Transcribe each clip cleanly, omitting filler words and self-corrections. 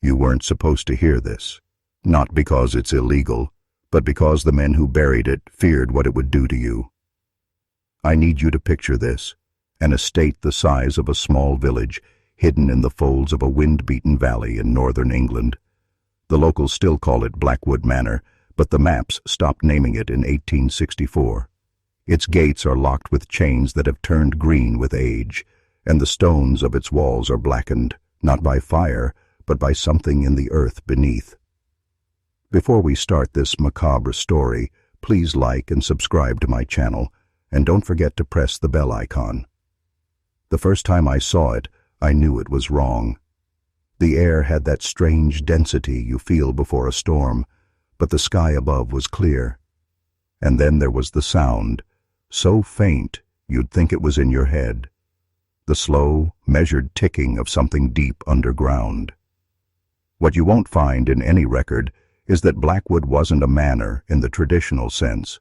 You weren't supposed to hear this. Not because it's illegal, but because the men who buried it feared what it would do to you. I need you to picture this, an estate the size of a small village, hidden in the folds of a wind-beaten valley in northern England. The locals still call it Blackwood Manor, but the maps stopped naming it in 1864. Its gates are locked with chains that have turned green with age, and the stones of its walls are blackened, not by fire, but by something in the earth beneath. Before we start this macabre story, please like and subscribe to my channel, and don't forget to press the bell icon. The first time I saw it, I knew it was wrong. The air had that strange density you feel before a storm, but the sky above was clear. And then there was the sound, so faint you'd think it was in your head. The slow, measured ticking of something deep underground. What you won't find in any record is that Blackwood wasn't a manor in the traditional sense.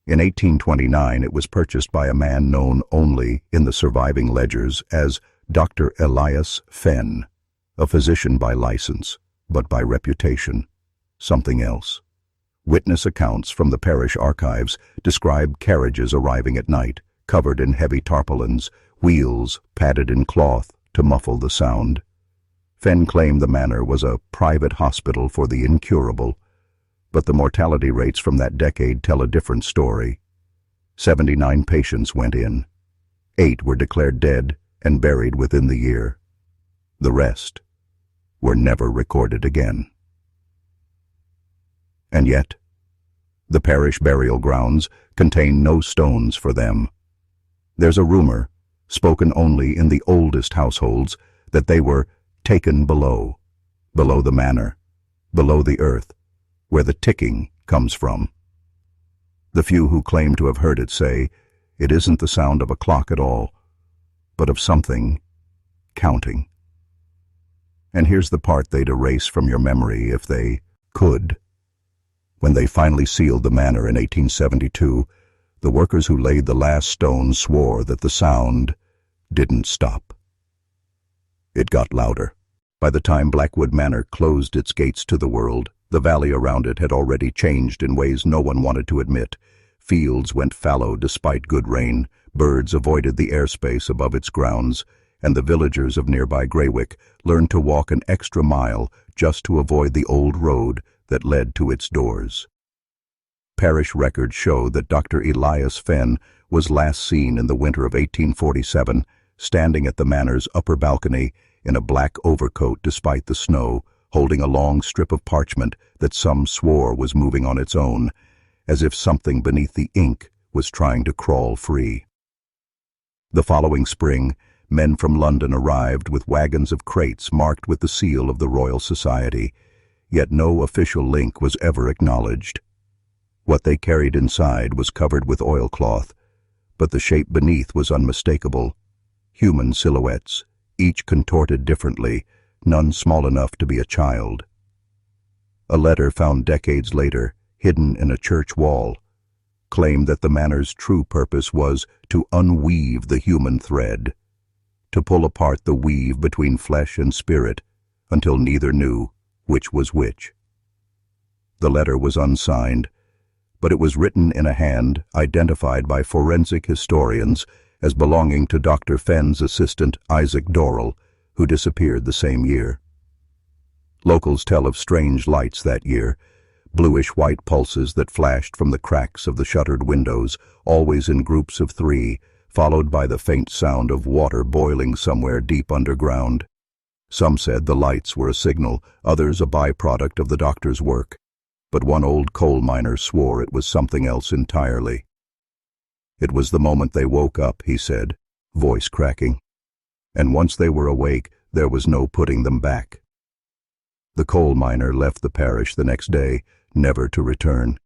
In 1829 it was purchased by a man known only in the surviving ledgers as Dr. Elias Fenn, a physician by license, but by reputation something else. Witness accounts from the parish archives describe carriages arriving at night, covered in heavy tarpaulins, wheels padded in cloth to muffle the sound. Fenn claimed the manor was a private hospital for the incurable, but the mortality rates from that decade tell a different story. 79 patients went in. 8 were declared dead and buried within the year. The rest were never recorded again. And yet, the parish burial grounds contain no stones for them. There's a rumor, spoken only in the oldest households, that they were taken below the manor, below the earth, where the ticking comes from. The few who claim to have heard it say, it isn't the sound of a clock at all, but of something counting. And here's the part they'd erase from your memory if they could. When they finally sealed the manor in 1872, the workers who laid the last stone swore that the sound didn't stop. It got louder. By the time Blackwood Manor closed its gates to the world, the valley around it had already changed in ways no one wanted to admit. Fields went fallow despite good rain, birds avoided the airspace above its grounds, and the villagers of nearby Greywick learned to walk an extra mile just to avoid the old road that led to its doors. Parish records show that Dr. Elias Fenn was last seen in the winter of 1847, standing at the manor's upper balcony in a black overcoat despite the snow, holding a long strip of parchment that some swore was moving on its own, as if something beneath the ink was trying to crawl free. The following spring, men from London arrived with wagons of crates marked with the seal of the Royal Society, yet no official link was ever acknowledged. What they carried inside was covered with oilcloth, but the shape beneath was unmistakable. Human silhouettes, each contorted differently, none small enough to be a child. A letter found decades later, hidden in a church wall, claimed that the manor's true purpose was to unweave the human thread, to pull apart the weave between flesh and spirit until neither knew which was which. The letter was unsigned, but it was written in a hand identified by forensic historians as belonging to Dr. Fenn's assistant Isaac Dorrell, who disappeared the same year. Locals tell of strange lights that year, bluish-white pulses that flashed from the cracks of the shuttered windows, always in groups of 3, followed by the faint sound of water boiling somewhere deep underground. Some said the lights were a signal, others a byproduct of the doctor's work, but one old coal miner swore it was something else entirely. It was the moment they woke up, he said, voice cracking. And once they were awake, there was no putting them back. The coal miner left the parish the next day, never to return.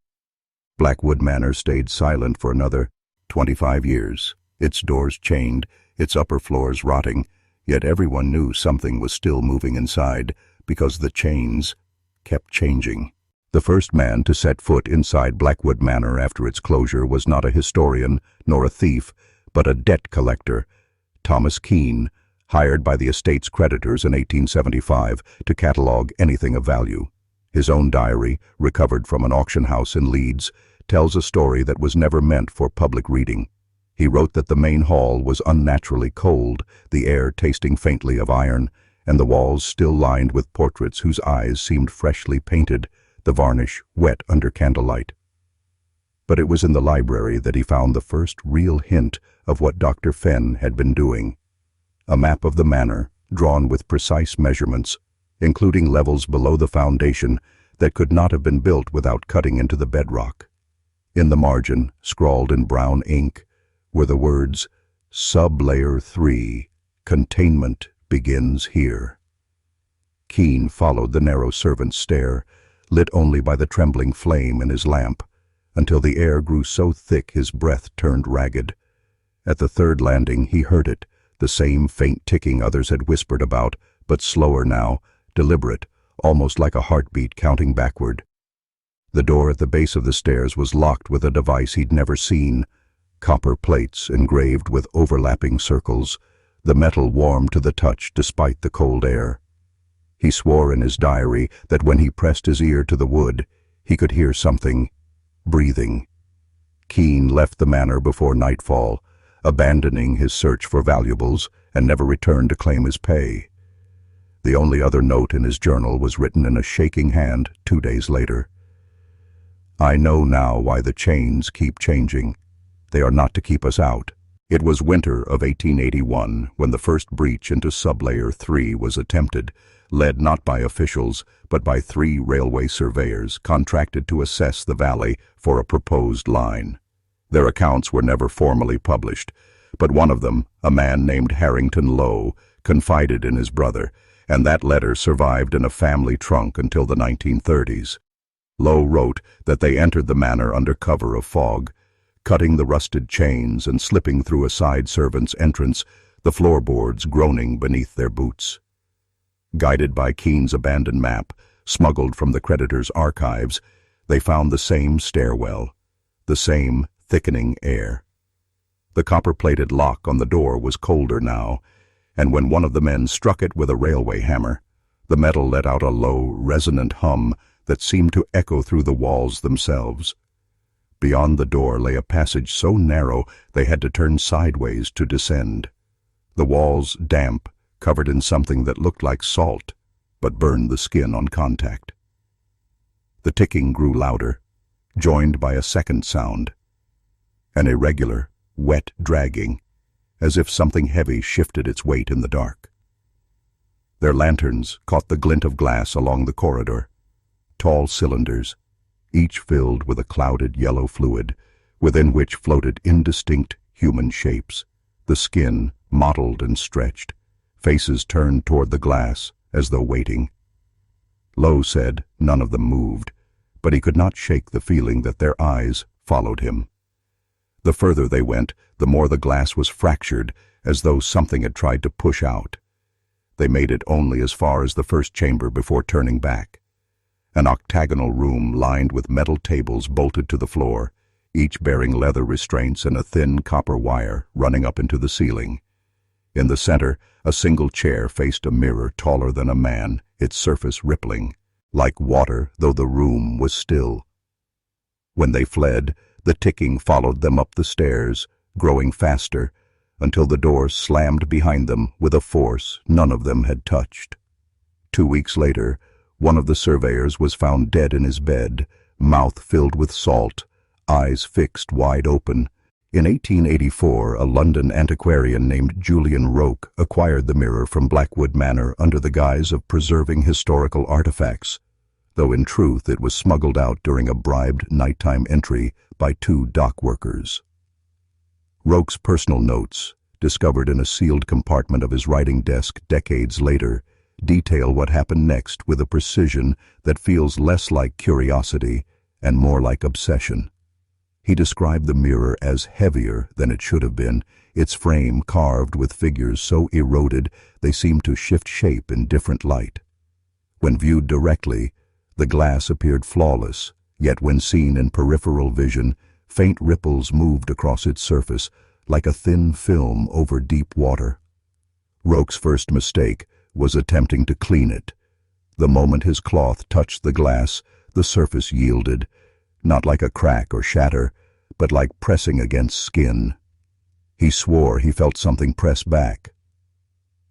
Blackwood Manor stayed silent for another 25 years, its doors chained, its upper floors rotting, yet everyone knew something was still moving inside because the chains kept changing. The first man to set foot inside Blackwood Manor after its closure was not a historian nor a thief, but a debt collector, Thomas Keene, hired by the estate's creditors in 1875 to catalog anything of value. His own diary, recovered from an auction house in Leeds, tells a story that was never meant for public reading. He wrote that the main hall was unnaturally cold, the air tasting faintly of iron, and the walls still lined with portraits whose eyes seemed freshly painted, the varnish wet under candlelight. But it was in the library that he found the first real hint of what Dr. Fenn had been doing. A map of the manor, drawn with precise measurements, including levels below the foundation that could not have been built without cutting into the bedrock. In the margin, scrawled in brown ink, were the words, "Sublayer 3, containment begins here." Keene followed the narrow servant's stair, lit only by the trembling flame in his lamp, until the air grew so thick his breath turned ragged. At the third landing he heard it, the same faint ticking others had whispered about, but slower now, deliberate, almost like a heartbeat counting backward. The door at the base of the stairs was locked with a device he'd never seen, copper plates engraved with overlapping circles, the metal warm to the touch despite the cold air. He swore in his diary that when he pressed his ear to the wood, he could hear something breathing. Keene left the manor before nightfall, abandoning his search for valuables, and never returned to claim his pay. The only other note in his journal was written in a shaking hand 2 days later. "I know now why the chains keep changing. They are not to keep us out." It was winter of 1881 when the first breach into Sublayer 3 was attempted, led not by officials, but by 3 railway surveyors contracted to assess the valley for a proposed line. Their accounts were never formally published, but one of them, a man named Harrington Lowe, confided in his brother, and that letter survived in a family trunk until the 1930s. Lowe wrote that they entered the manor under cover of fog, cutting the rusted chains and slipping through a side servant's entrance, the floorboards groaning beneath their boots. Guided by Keene's abandoned map, smuggled from the creditor's archives, they found the same stairwell, the same thickening air. The copper-plated lock on the door was colder now, and when one of the men struck it with a railway hammer, the metal let out a low, resonant hum that seemed to echo through the walls themselves. Beyond the door lay a passage so narrow they had to turn sideways to descend. The walls damp, covered in something that looked like salt, but burned the skin on contact. The ticking grew louder, joined by a second sound, an irregular, wet dragging, as if something heavy shifted its weight in the dark. Their lanterns caught the glint of glass along the corridor, tall cylinders, each filled with a clouded yellow fluid, within which floated indistinct human shapes, the skin mottled and stretched, faces turned toward the glass as though waiting. Lowe said none of them moved, but he could not shake the feeling that their eyes followed him. The further they went, the more the glass was fractured, as though something had tried to push out. They made it only as far as the first chamber before turning back. An octagonal room lined with metal tables bolted to the floor, each bearing leather restraints and a thin copper wire running up into the ceiling. In the center, a single chair faced a mirror taller than a man, its surface rippling, like water though the room was still. When they fled, the ticking followed them up the stairs, growing faster, until the door slammed behind them with a force none of them had touched. 2 weeks later, one of the surveyors was found dead in his bed, mouth filled with salt, eyes fixed wide open. In 1884, a London antiquarian named Julian Roke acquired the mirror from Blackwood Manor under the guise of preserving historical artifacts, though in truth it was smuggled out during a bribed nighttime entry by 2 dock workers. Roke's personal notes, discovered in a sealed compartment of his writing desk decades later, detail what happened next with a precision that feels less like curiosity and more like obsession. He described the mirror as heavier than it should have been, its frame carved with figures so eroded they seemed to shift shape in different light. When viewed directly, the glass appeared flawless, yet when seen in peripheral vision, faint ripples moved across its surface like a thin film over deep water. Roke's first mistake was attempting to clean it. The moment his cloth touched the glass, the surface yielded, not like a crack or shatter, but like pressing against skin. He swore he felt something press back.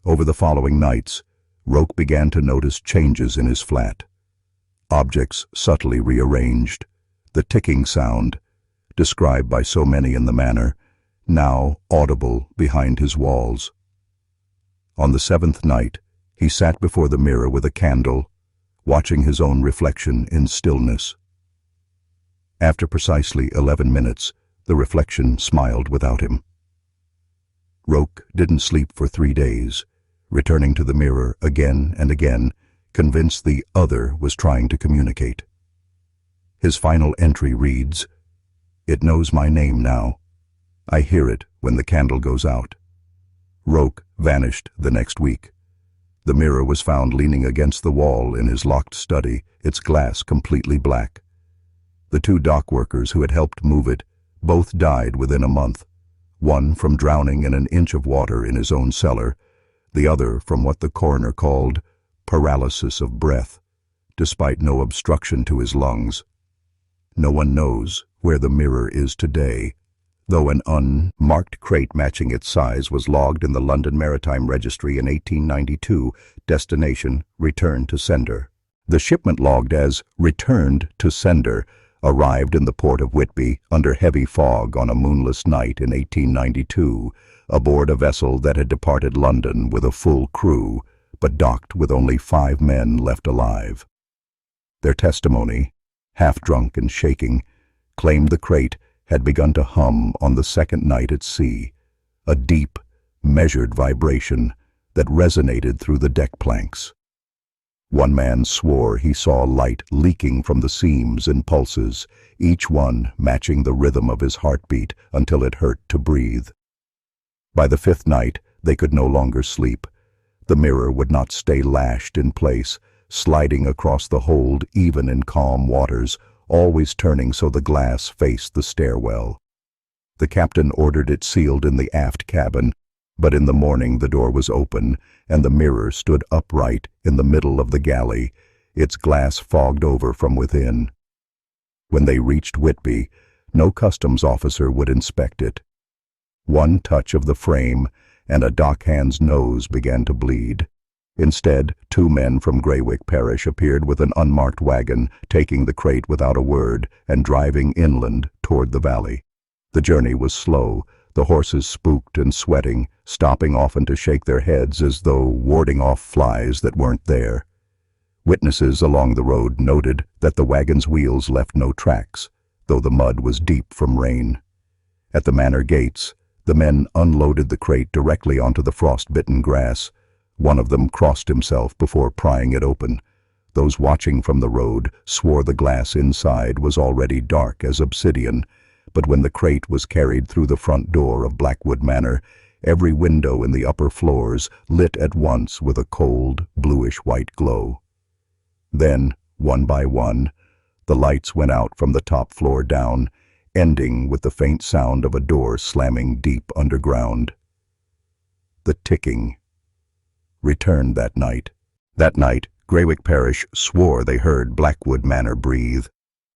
Over the following nights, Roke began to notice changes in his flat. Objects subtly rearranged, the ticking sound, described by so many in the manor, now audible behind his walls. On the seventh night, he sat before the mirror with a candle, watching his own reflection in stillness. After precisely 11 minutes, the reflection smiled without him. Roke didn't sleep for 3 days, returning to the mirror again and again, convinced the other was trying to communicate. His final entry reads, "It knows my name now. I hear it when the candle goes out." Roke vanished the next week. The mirror was found leaning against the wall in his locked study, its glass completely black. The 2 dock workers who had helped move it both died within a month, one from drowning in an inch of water in his own cellar, the other from what the coroner called paralysis of breath, despite no obstruction to his lungs. No one knows where the mirror is today, though an unmarked crate matching its size was logged in the London Maritime Registry in 1892, destination returned to sender. The shipment logged as returned to sender arrived in the port of Whitby under heavy fog on a moonless night in 1892, aboard a vessel that had departed London with a full crew, but docked with only 5 men left alive. Their testimony, half drunk and shaking, claimed the crate had begun to hum on the second night at sea, a deep, measured vibration that resonated through the deck planks. One man swore he saw light leaking from the seams in pulses, each one matching the rhythm of his heartbeat until it hurt to breathe. By the 5th night, they could no longer sleep. The mirror would not stay lashed in place, sliding across the hold even in calm waters, always turning so the glass faced the stairwell. The captain ordered it sealed in the aft cabin, but in the morning the door was open, and the mirror stood upright in the middle of the galley, its glass fogged over from within. When they reached Whitby, no customs officer would inspect it. One touch of the frame, and a dockhand's nose began to bleed. Instead, 2 men from Greywick parish appeared with an unmarked wagon, taking the crate without a word and driving inland toward the valley. The journey was slow, the horses spooked and sweating, stopping often to shake their heads as though warding off flies that weren't there. Witnesses along the road noted that the wagon's wheels left no tracks, though the mud was deep from rain. At the manor gates, the men unloaded the crate directly onto the frost-bitten grass. One of them crossed himself before prying it open. Those watching from the road swore the glass inside was already dark as obsidian, but when the crate was carried through the front door of Blackwood Manor, every window in the upper floors lit at once with a cold, bluish-white glow. Then, one by one, the lights went out from the top floor down, ending with the faint sound of a door slamming deep underground. The ticking returned that night. That night, Greywick parish swore they heard Blackwood Manor breathe,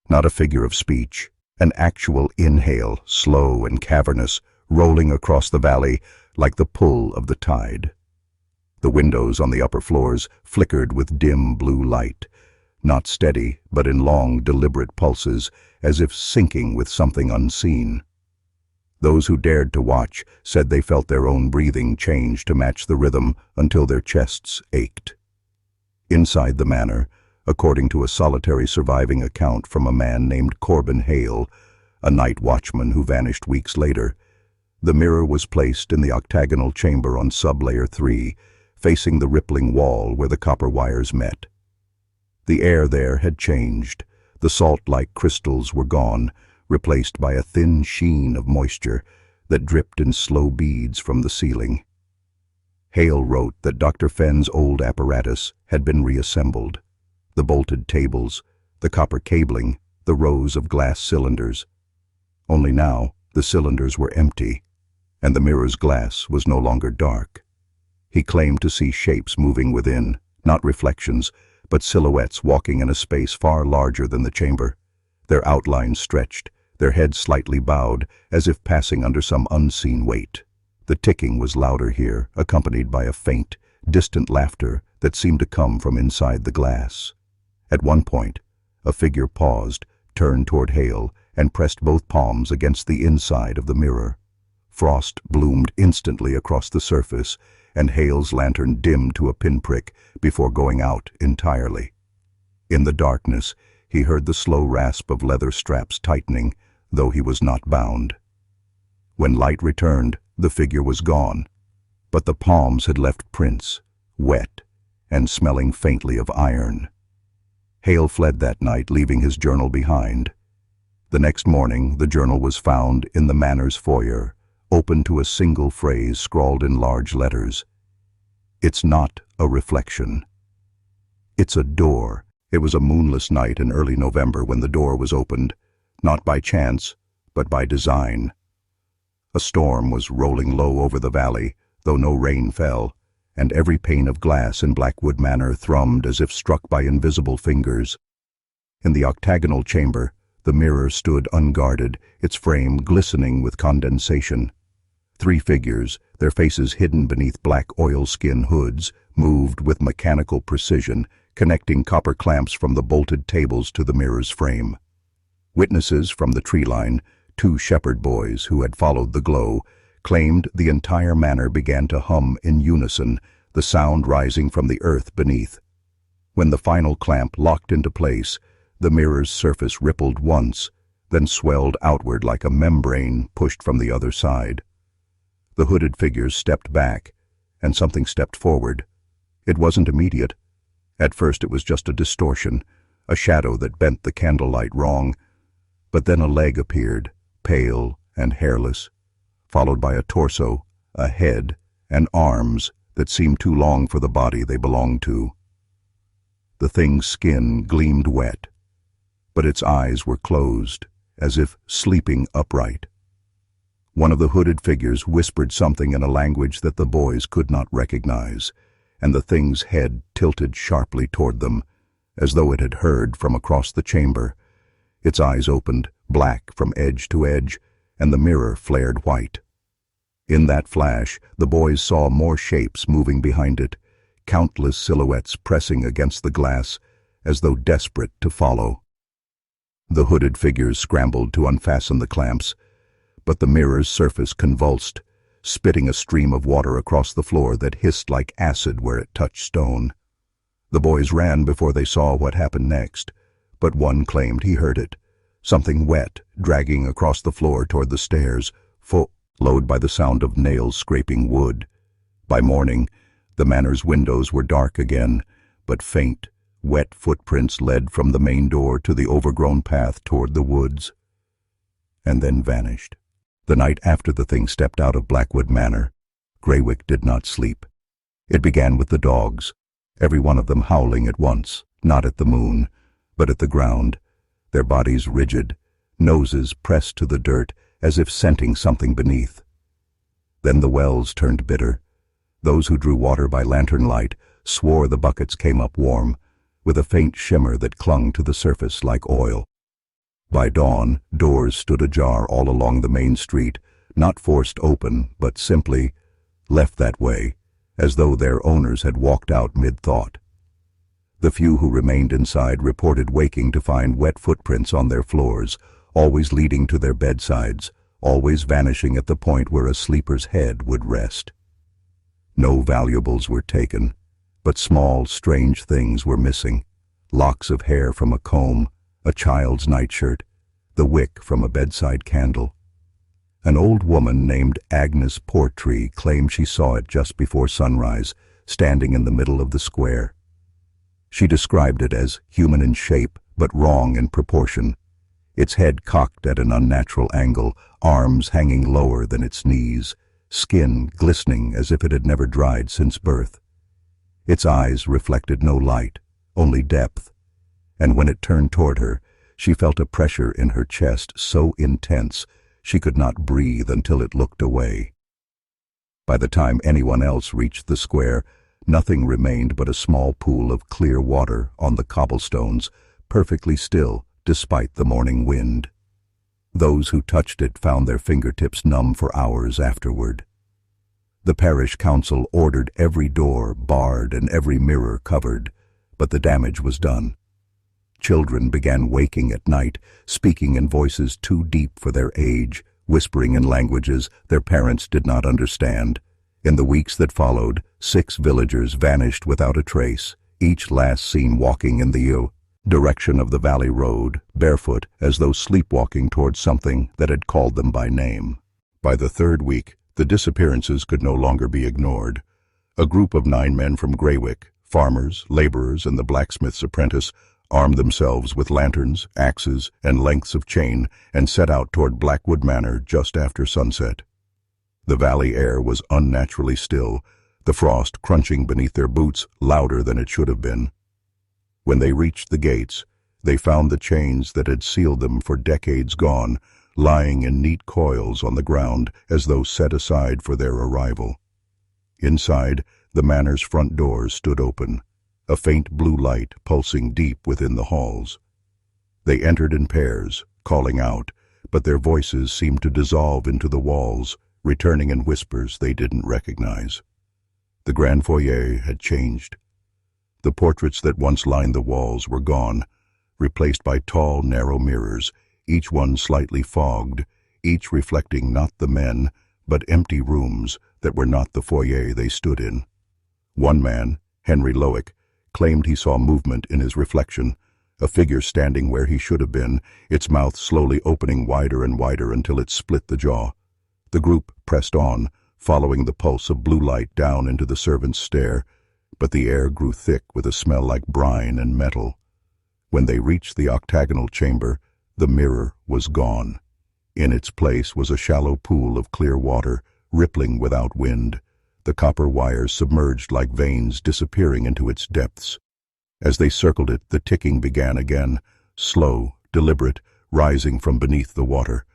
not a figure of speech, an actual inhale, slow and cavernous, rolling across the valley like the pull of the tide. The windows on the upper floors flickered with dim blue light, not steady, but in long, deliberate pulses, as if syncing with something unseen. Those who dared to watch said they felt their own breathing change to match the rhythm until their chests ached. Inside the manor, according to a solitary surviving account from a man named Corbin Hale, a night watchman who vanished weeks later, the mirror was placed in the octagonal chamber on sub-layer 3, facing the rippling wall where the copper wires met. The air there had changed. The salt-like crystals were gone, replaced by a thin sheen of moisture that dripped in slow beads from the ceiling. Hale wrote that Dr. Fenn's old apparatus had been reassembled. The bolted tables, the copper cabling, the rows of glass cylinders. Only now, the cylinders were empty, and the mirror's glass was no longer dark. He claimed to see shapes moving within, not reflections, but silhouettes walking in a space far larger than the chamber. Their outlines stretched, their heads slightly bowed, as if passing under some unseen weight. The ticking was louder here, accompanied by a faint, distant laughter that seemed to come from inside the glass. At one point, a figure paused, turned toward Hale, and pressed both palms against the inside of the mirror. Frost bloomed instantly across the surface, and Hale's lantern dimmed to a pinprick before going out entirely. In the darkness, he heard the slow rasp of leather straps tightening, though he was not bound. When light returned, the figure was gone, but the palms had left prints, wet and smelling faintly of iron. Hale fled that night, leaving his journal behind. The next morning, the journal was found in the manor's foyer, open to a single phrase scrawled in large letters. "It's not a reflection. It's a door." It was a moonless night in early November when the door was opened, not by chance, but by design. A storm was rolling low over the valley, though no rain fell, and every pane of glass in Blackwood Manor thrummed as if struck by invisible fingers. In the octagonal chamber, the mirror stood unguarded, its frame glistening with condensation. 3 figures, their faces hidden beneath black oilskin hoods, moved with mechanical precision, connecting copper clamps from the bolted tables to the mirror's frame. Witnesses from the tree line, 2 shepherd boys who had followed the glow, claimed the entire manor began to hum in unison, the sound rising from the earth beneath. When the final clamp locked into place, the mirror's surface rippled once, then swelled outward like a membrane pushed from the other side. The hooded figures stepped back, and something stepped forward. It wasn't immediate. At first it was just a distortion, a shadow that bent the candlelight wrong, but then a leg appeared, pale and hairless, followed by a torso, a head, and arms that seemed too long for the body they belonged to. The thing's skin gleamed wet, but its eyes were closed, as if sleeping upright. One of the hooded figures whispered something in a language that the boys could not recognize, and the thing's head tilted sharply toward them, as though it had heard from across the chamber. Its eyes opened, black from edge to edge, and the mirror flared white. In that flash, the boys saw more shapes moving behind it, countless silhouettes pressing against the glass, as though desperate to follow. The hooded figures scrambled to unfasten the clamps, but the mirror's surface convulsed, spitting a stream of water across the floor that hissed like acid where it touched stone. The boys ran before they saw what happened next, but one claimed he heard it, something wet dragging across the floor toward the stairs, followed by the sound of nails scraping wood. By morning, the manor's windows were dark again, but faint, wet footprints led from the main door to the overgrown path toward the woods, and then vanished. The night after the thing stepped out of Blackwood Manor, Greywick did not sleep. It began with the dogs, every one of them howling at once, not at the moon, but at the ground, their bodies rigid, noses pressed to the dirt as if scenting something beneath. Then the wells turned bitter. Those who drew water by lantern light swore the buckets came up warm, with a faint shimmer that clung to the surface like oil. By dawn, doors stood ajar all along the main street, not forced open, but simply left that way, as though their owners had walked out mid-thought. The few who remained inside reported waking to find wet footprints on their floors, always leading to their bedsides, always vanishing at the point where a sleeper's head would rest. No valuables were taken, but small, strange things were missing: locks of hair from a comb, a child's nightshirt, the wick from a bedside candle. An old woman named Agnes Portree claimed she saw it just before sunrise, standing in the middle of the square. She described it as human in shape, but wrong in proportion. Its head cocked at an unnatural angle, arms hanging lower than its knees, skin glistening as if it had never dried since birth. Its eyes reflected no light, only depth, and when it turned toward her, she felt a pressure in her chest so intense she could not breathe until it looked away. By the time anyone else reached the square, nothing remained but a small pool of clear water on the cobblestones, perfectly still despite the morning wind. Those who touched it found their fingertips numb for hours afterward. The parish council ordered every door barred and every mirror covered, but the damage was done. Children began waking at night, speaking in voices too deep for their age, whispering in languages their parents did not understand. In the weeks that followed, 6 villagers vanished without a trace, each last seen walking in the direction of the valley road, barefoot, as though sleepwalking towards something that had called them by name. By the 3rd week, the disappearances could no longer be ignored. A group of 9 men from Greywick, farmers, laborers, and the blacksmith's apprentice, armed themselves with lanterns, axes, and lengths of chain, and set out toward Blackwood Manor just after sunset. The valley air was unnaturally still, the frost crunching beneath their boots louder than it should have been. When they reached the gates, they found the chains that had sealed them for decades gone, lying in neat coils on the ground as though set aside for their arrival. Inside, the manor's front doors stood open, a faint blue light pulsing deep within the halls. They entered in pairs, calling out, but their voices seemed to dissolve into the walls, returning in whispers they didn't recognize. The grand foyer had changed. The portraits that once lined the walls were gone, replaced by tall, narrow mirrors, each one slightly fogged, each reflecting not the men, but empty rooms that were not the foyer they stood in. One man, Henry Lowick, claimed he saw movement in his reflection, a figure standing where he should have been, its mouth slowly opening wider and wider until it split the jaw. The group pressed on, following the pulse of blue light down into the servants' stair, but the air grew thick with a smell like brine and metal. When they reached the octagonal chamber, the mirror was gone. In its place was a shallow pool of clear water, rippling without wind, the copper wires submerged like veins disappearing into its depths. As they circled it, the ticking began again, slow, deliberate, rising from beneath the water.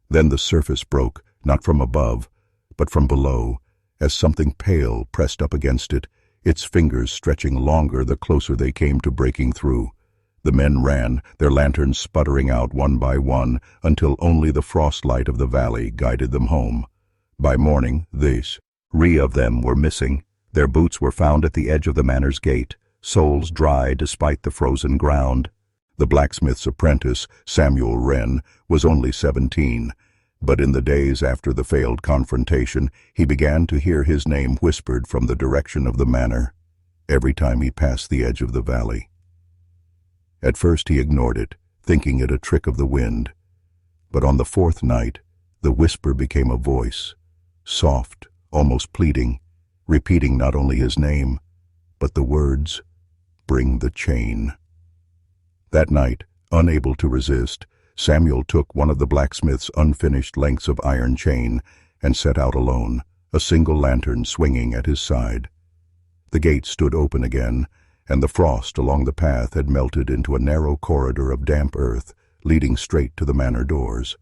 Then the surface broke, not from above, but from below, as something pale pressed up against it, its fingers stretching longer the closer they came to breaking through. The men ran, their lanterns sputtering out one by one, until only the frost light of the valley guided them home. By morning, 3 of them were missing. Their boots were found at the edge of the manor's gate, soles dry despite the frozen ground. The blacksmith's apprentice, Samuel Wren, was only 17, but in the days after the failed confrontation, he began to hear his name whispered from the direction of the manor, every time he passed the edge of the valley. At first he ignored it, thinking it a trick of the wind, but on the 4th night, the whisper became a voice, soft, almost pleading, repeating not only his name, but the words, "Bring the chain." That night, unable to resist, Samuel took one of the blacksmith's unfinished lengths of iron chain and set out alone, a single lantern swinging at his side. The gate stood open again, and the frost along the path had melted into a narrow corridor of damp earth, leading straight to the manor doors.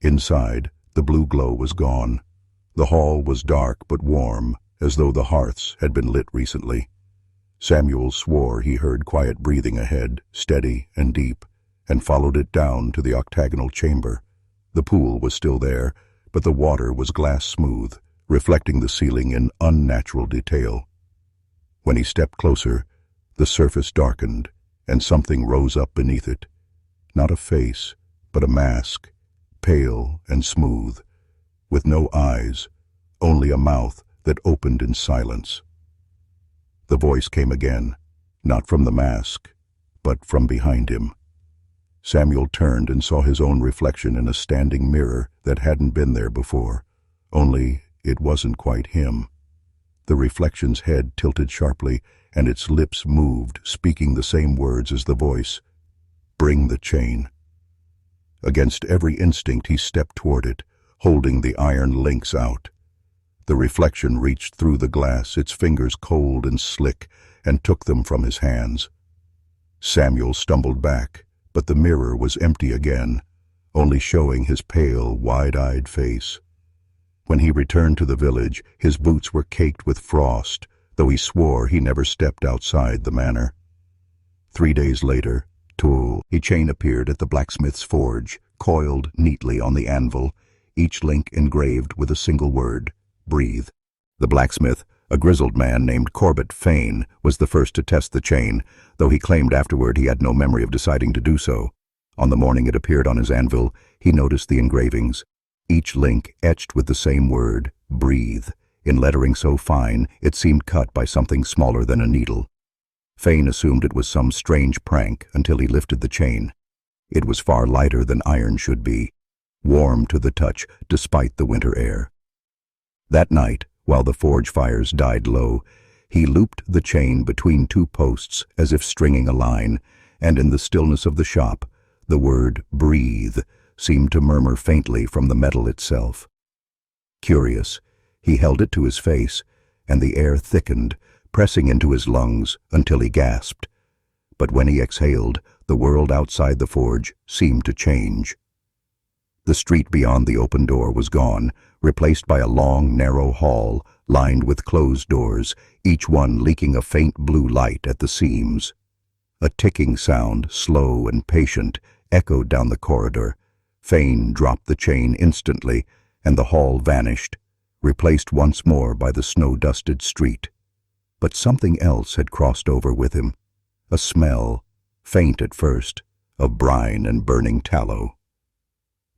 Inside, the blue glow was gone. The hall was dark but warm, as though the hearths had been lit recently. Samuel swore he heard quiet breathing ahead, steady and deep, and followed it down to the octagonal chamber. The pool was still there, but the water was glass smooth, reflecting the ceiling in unnatural detail. When he stepped closer, the surface darkened, and something rose up beneath it. Not a face, but a mask, pale and smooth, with no eyes, only a mouth that opened in silence. The voice came again, not from the mask, but from behind him. Samuel turned and saw his own reflection in a standing mirror that hadn't been there before, only it wasn't quite him. The reflection's head tilted sharply, and its lips moved, speaking the same words as the voice. "Bring the chain." Against every instinct he stepped toward it, holding the iron links out. The reflection reached through the glass, its fingers cold and slick, and took them from his hands. Samuel stumbled back, but the mirror was empty again, only showing his pale, wide-eyed face. When he returned to the village, his boots were caked with frost, though he swore he never stepped outside the manor. 3 days later, a chain appeared at the blacksmith's forge, coiled neatly on the anvil, each link engraved with a single word: breathe. The blacksmith, a grizzled man named Corbett Fane, was the first to test the chain, though he claimed afterward he had no memory of deciding to do so. On the morning it appeared on his anvil, he noticed the engravings, each link etched with the same word, breathe, in lettering so fine it seemed cut by something smaller than a needle. Fane assumed it was some strange prank until he lifted the chain. It was far lighter than iron should be, warm to the touch despite the winter air. That night, while the forge fires died low, he looped the chain between 2 posts as if stringing a line, and in the stillness of the shop, the word breathe seemed to murmur faintly from the metal itself. Curious, he held it to his face, and the air thickened, pressing into his lungs until he gasped. But when he exhaled, the world outside the forge seemed to change. The street beyond the open door was gone, replaced by a long, narrow hall lined with closed doors, each one leaking a faint blue light at the seams. A ticking sound, slow and patient, echoed down the corridor. Fane dropped the chain instantly, and the hall vanished, replaced once more by the snow-dusted street. But something else had crossed over with him. A smell, faint at first, of brine and burning tallow.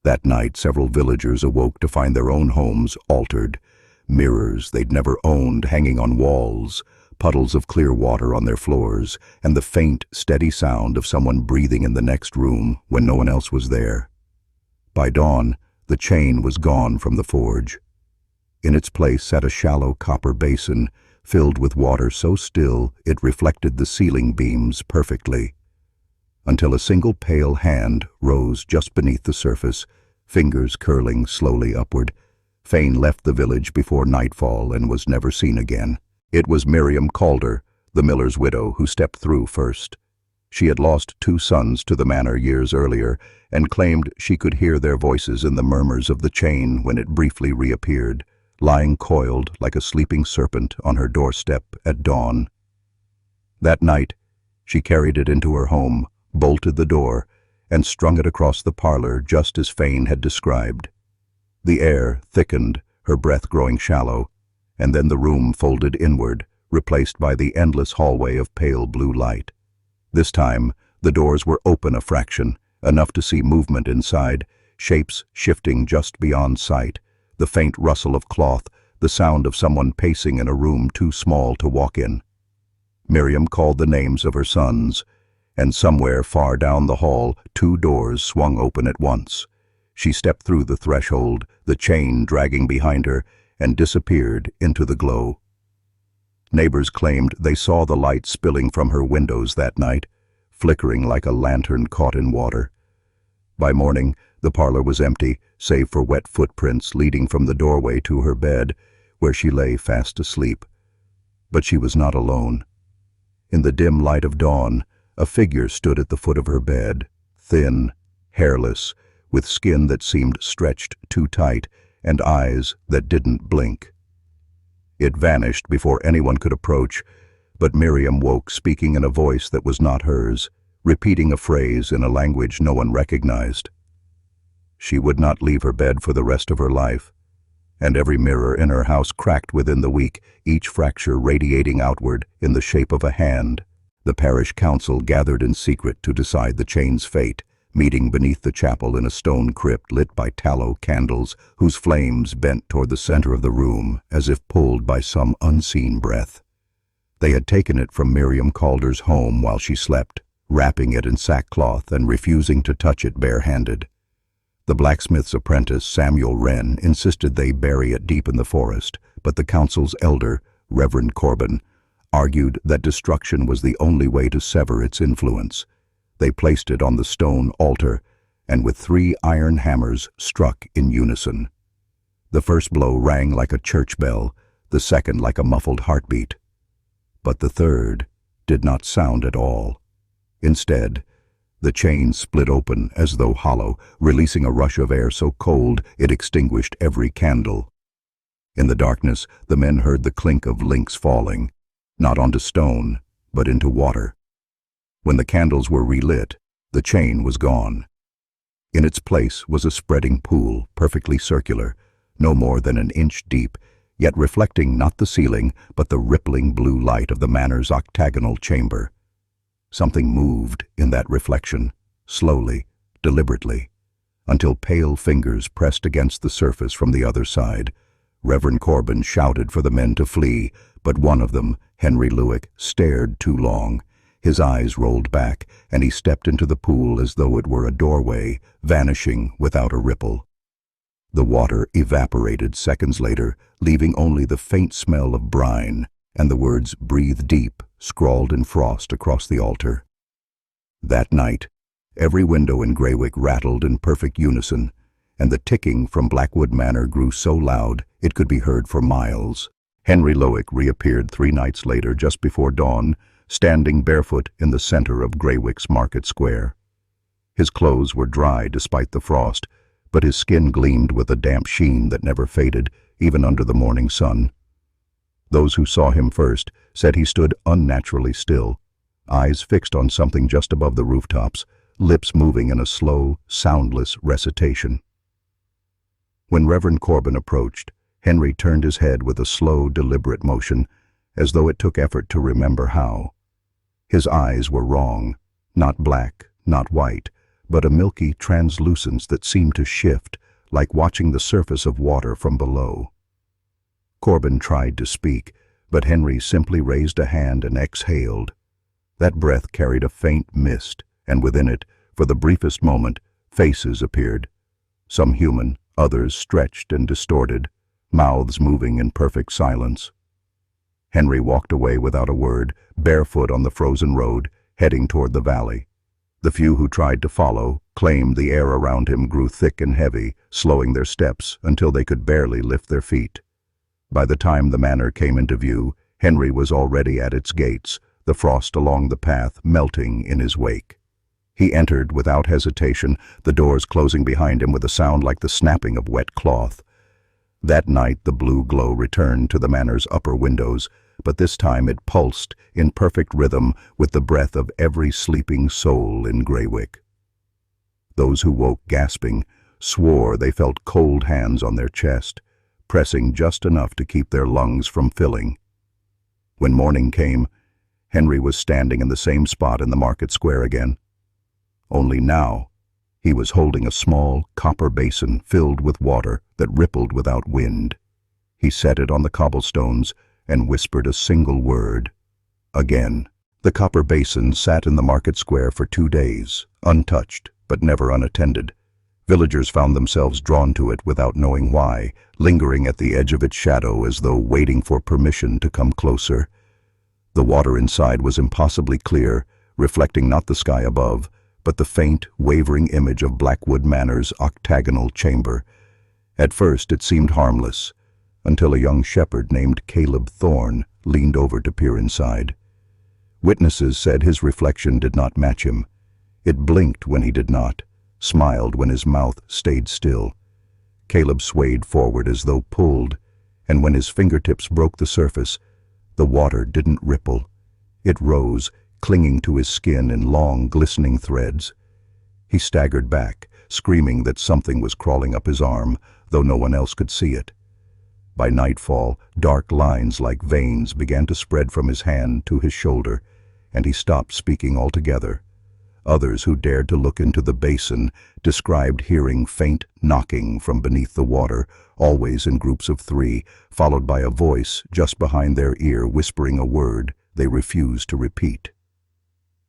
That night several villagers awoke to find their own homes altered, mirrors they'd never owned hanging on walls, puddles of clear water on their floors, and the faint, steady sound of someone breathing in the next room when no one else was there. By dawn, the chain was gone from the forge. In its place sat a shallow copper basin, filled with water so still it reflected the ceiling beams perfectly, until a single pale hand rose just beneath the surface, fingers curling slowly upward. Fane left the village before nightfall and was never seen again. It was Miriam Calder, the miller's widow, who stepped through first. She had lost 2 sons to the manor years earlier and claimed she could hear their voices in the murmurs of the chain when it briefly reappeared, lying coiled like a sleeping serpent on her doorstep at dawn. That night, she carried it into her home, bolted the door, and strung it across the parlor just as Fane had described. The air thickened, her breath growing shallow, and then the room folded inward, replaced by the endless hallway of pale blue light. This time, the doors were open a fraction, enough to see movement inside, shapes shifting just beyond sight, the faint rustle of cloth, the sound of someone pacing in a room too small to walk in. Miriam called the names of her sons, and somewhere far down the hall 2 doors swung open at once. She stepped through the threshold, the chain dragging behind her, and disappeared into the glow. Neighbors claimed they saw the light spilling from her windows that night, flickering like a lantern caught in water. By morning, the parlor was empty, save for wet footprints leading from the doorway to her bed, where she lay fast asleep. But she was not alone. In the dim light of dawn, a figure stood at the foot of her bed, thin, hairless, with skin that seemed stretched too tight and eyes that didn't blink. It vanished before anyone could approach, but Miriam woke speaking in a voice that was not hers, repeating a phrase in a language no one recognized. She would not leave her bed for the rest of her life, and every mirror in her house cracked within the week, each fracture radiating outward in the shape of a hand. The parish council gathered in secret to decide the chain's fate, meeting beneath the chapel in a stone crypt lit by tallow candles whose flames bent toward the center of the room as if pulled by some unseen breath. They had taken it from Miriam Calder's home while she slept, wrapping it in sackcloth and refusing to touch it barehanded. The blacksmith's apprentice, Samuel Wren, insisted they bury it deep in the forest, but the council's elder, Reverend Corbin, argued that destruction was the only way to sever its influence. They placed it on the stone altar, and with 3 iron hammers struck in unison. The first blow rang like a church bell, the second like a muffled heartbeat. But the third did not sound at all. Instead, the chain split open as though hollow, releasing a rush of air so cold it extinguished every candle. In the darkness, the men heard the clink of links falling, not onto stone, but into water. When the candles were relit, the chain was gone. In its place was a spreading pool, perfectly circular, no more than an inch deep, yet reflecting not the ceiling, but the rippling blue light of the manor's octagonal chamber. Something moved in that reflection, slowly, deliberately, until pale fingers pressed against the surface from the other side. Reverend Corbin shouted for the men to flee, but one of them, Henry Lewick, stared too long. His eyes rolled back, and he stepped into the pool as though it were a doorway, vanishing without a ripple. The water evaporated seconds later, leaving only the faint smell of brine and the words "Breathe deep" scrawled in frost across the altar. That night, every window in Greywick rattled in perfect unison, and the ticking from Blackwood Manor grew so loud it could be heard for miles. Henry Lewick reappeared 3 nights later, just before dawn, standing barefoot in the center of Greywick's market square. His clothes were dry despite the frost, but his skin gleamed with a damp sheen that never faded, even under the morning sun. Those who saw him first said he stood unnaturally still, eyes fixed on something just above the rooftops, lips moving in a slow, soundless recitation. When Reverend Corbin approached, Henry turned his head with a slow, deliberate motion, as though it took effort to remember how. His eyes were wrong, not black, not white, but a milky translucence that seemed to shift, like watching the surface of water from below. Corbin tried to speak, but Henry simply raised a hand and exhaled. That breath carried a faint mist, and within it, for the briefest moment, faces appeared. Some human, others stretched and distorted, mouths moving in perfect silence. Henry walked away without a word, barefoot on the frozen road, heading toward the valley. The few who tried to follow claimed the air around him grew thick and heavy, slowing their steps until they could barely lift their feet. By the time the manor came into view, Henry was already at its gates, the frost along the path melting in his wake. He entered without hesitation, the doors closing behind him with a sound like the snapping of wet cloth. That night the blue glow returned to the manor's upper windows, but this time it pulsed in perfect rhythm with the breath of every sleeping soul in Greywick. Those who woke gasping swore they felt cold hands on their chest, pressing just enough to keep their lungs from filling. When morning came, Henry was standing in the same spot in the market square again. Only now, he was holding a small copper basin filled with water that rippled without wind. He set it on the cobblestones and whispered a single word. Again. The copper basin sat in the market square for 2 days, untouched but never unattended. Villagers found themselves drawn to it without knowing why, lingering at the edge of its shadow as though waiting for permission to come closer. The water inside was impossibly clear, reflecting not the sky above, but the faint, wavering image of Blackwood Manor's octagonal chamber. At first it seemed harmless, until a young shepherd named Caleb Thorne leaned over to peer inside. Witnesses said his reflection did not match him. It blinked when he did not, smiled when his mouth stayed still. Caleb swayed forward as though pulled, and when his fingertips broke the surface, the water didn't ripple. It rose, clinging to his skin in long, glistening threads. He staggered back, screaming that something was crawling up his arm, though no one else could see it. By nightfall, dark lines like veins began to spread from his hand to his shoulder, and he stopped speaking altogether. Others who dared to look into the basin described hearing faint knocking from beneath the water, always in groups of 3, followed by a voice just behind their ear whispering a word they refused to repeat.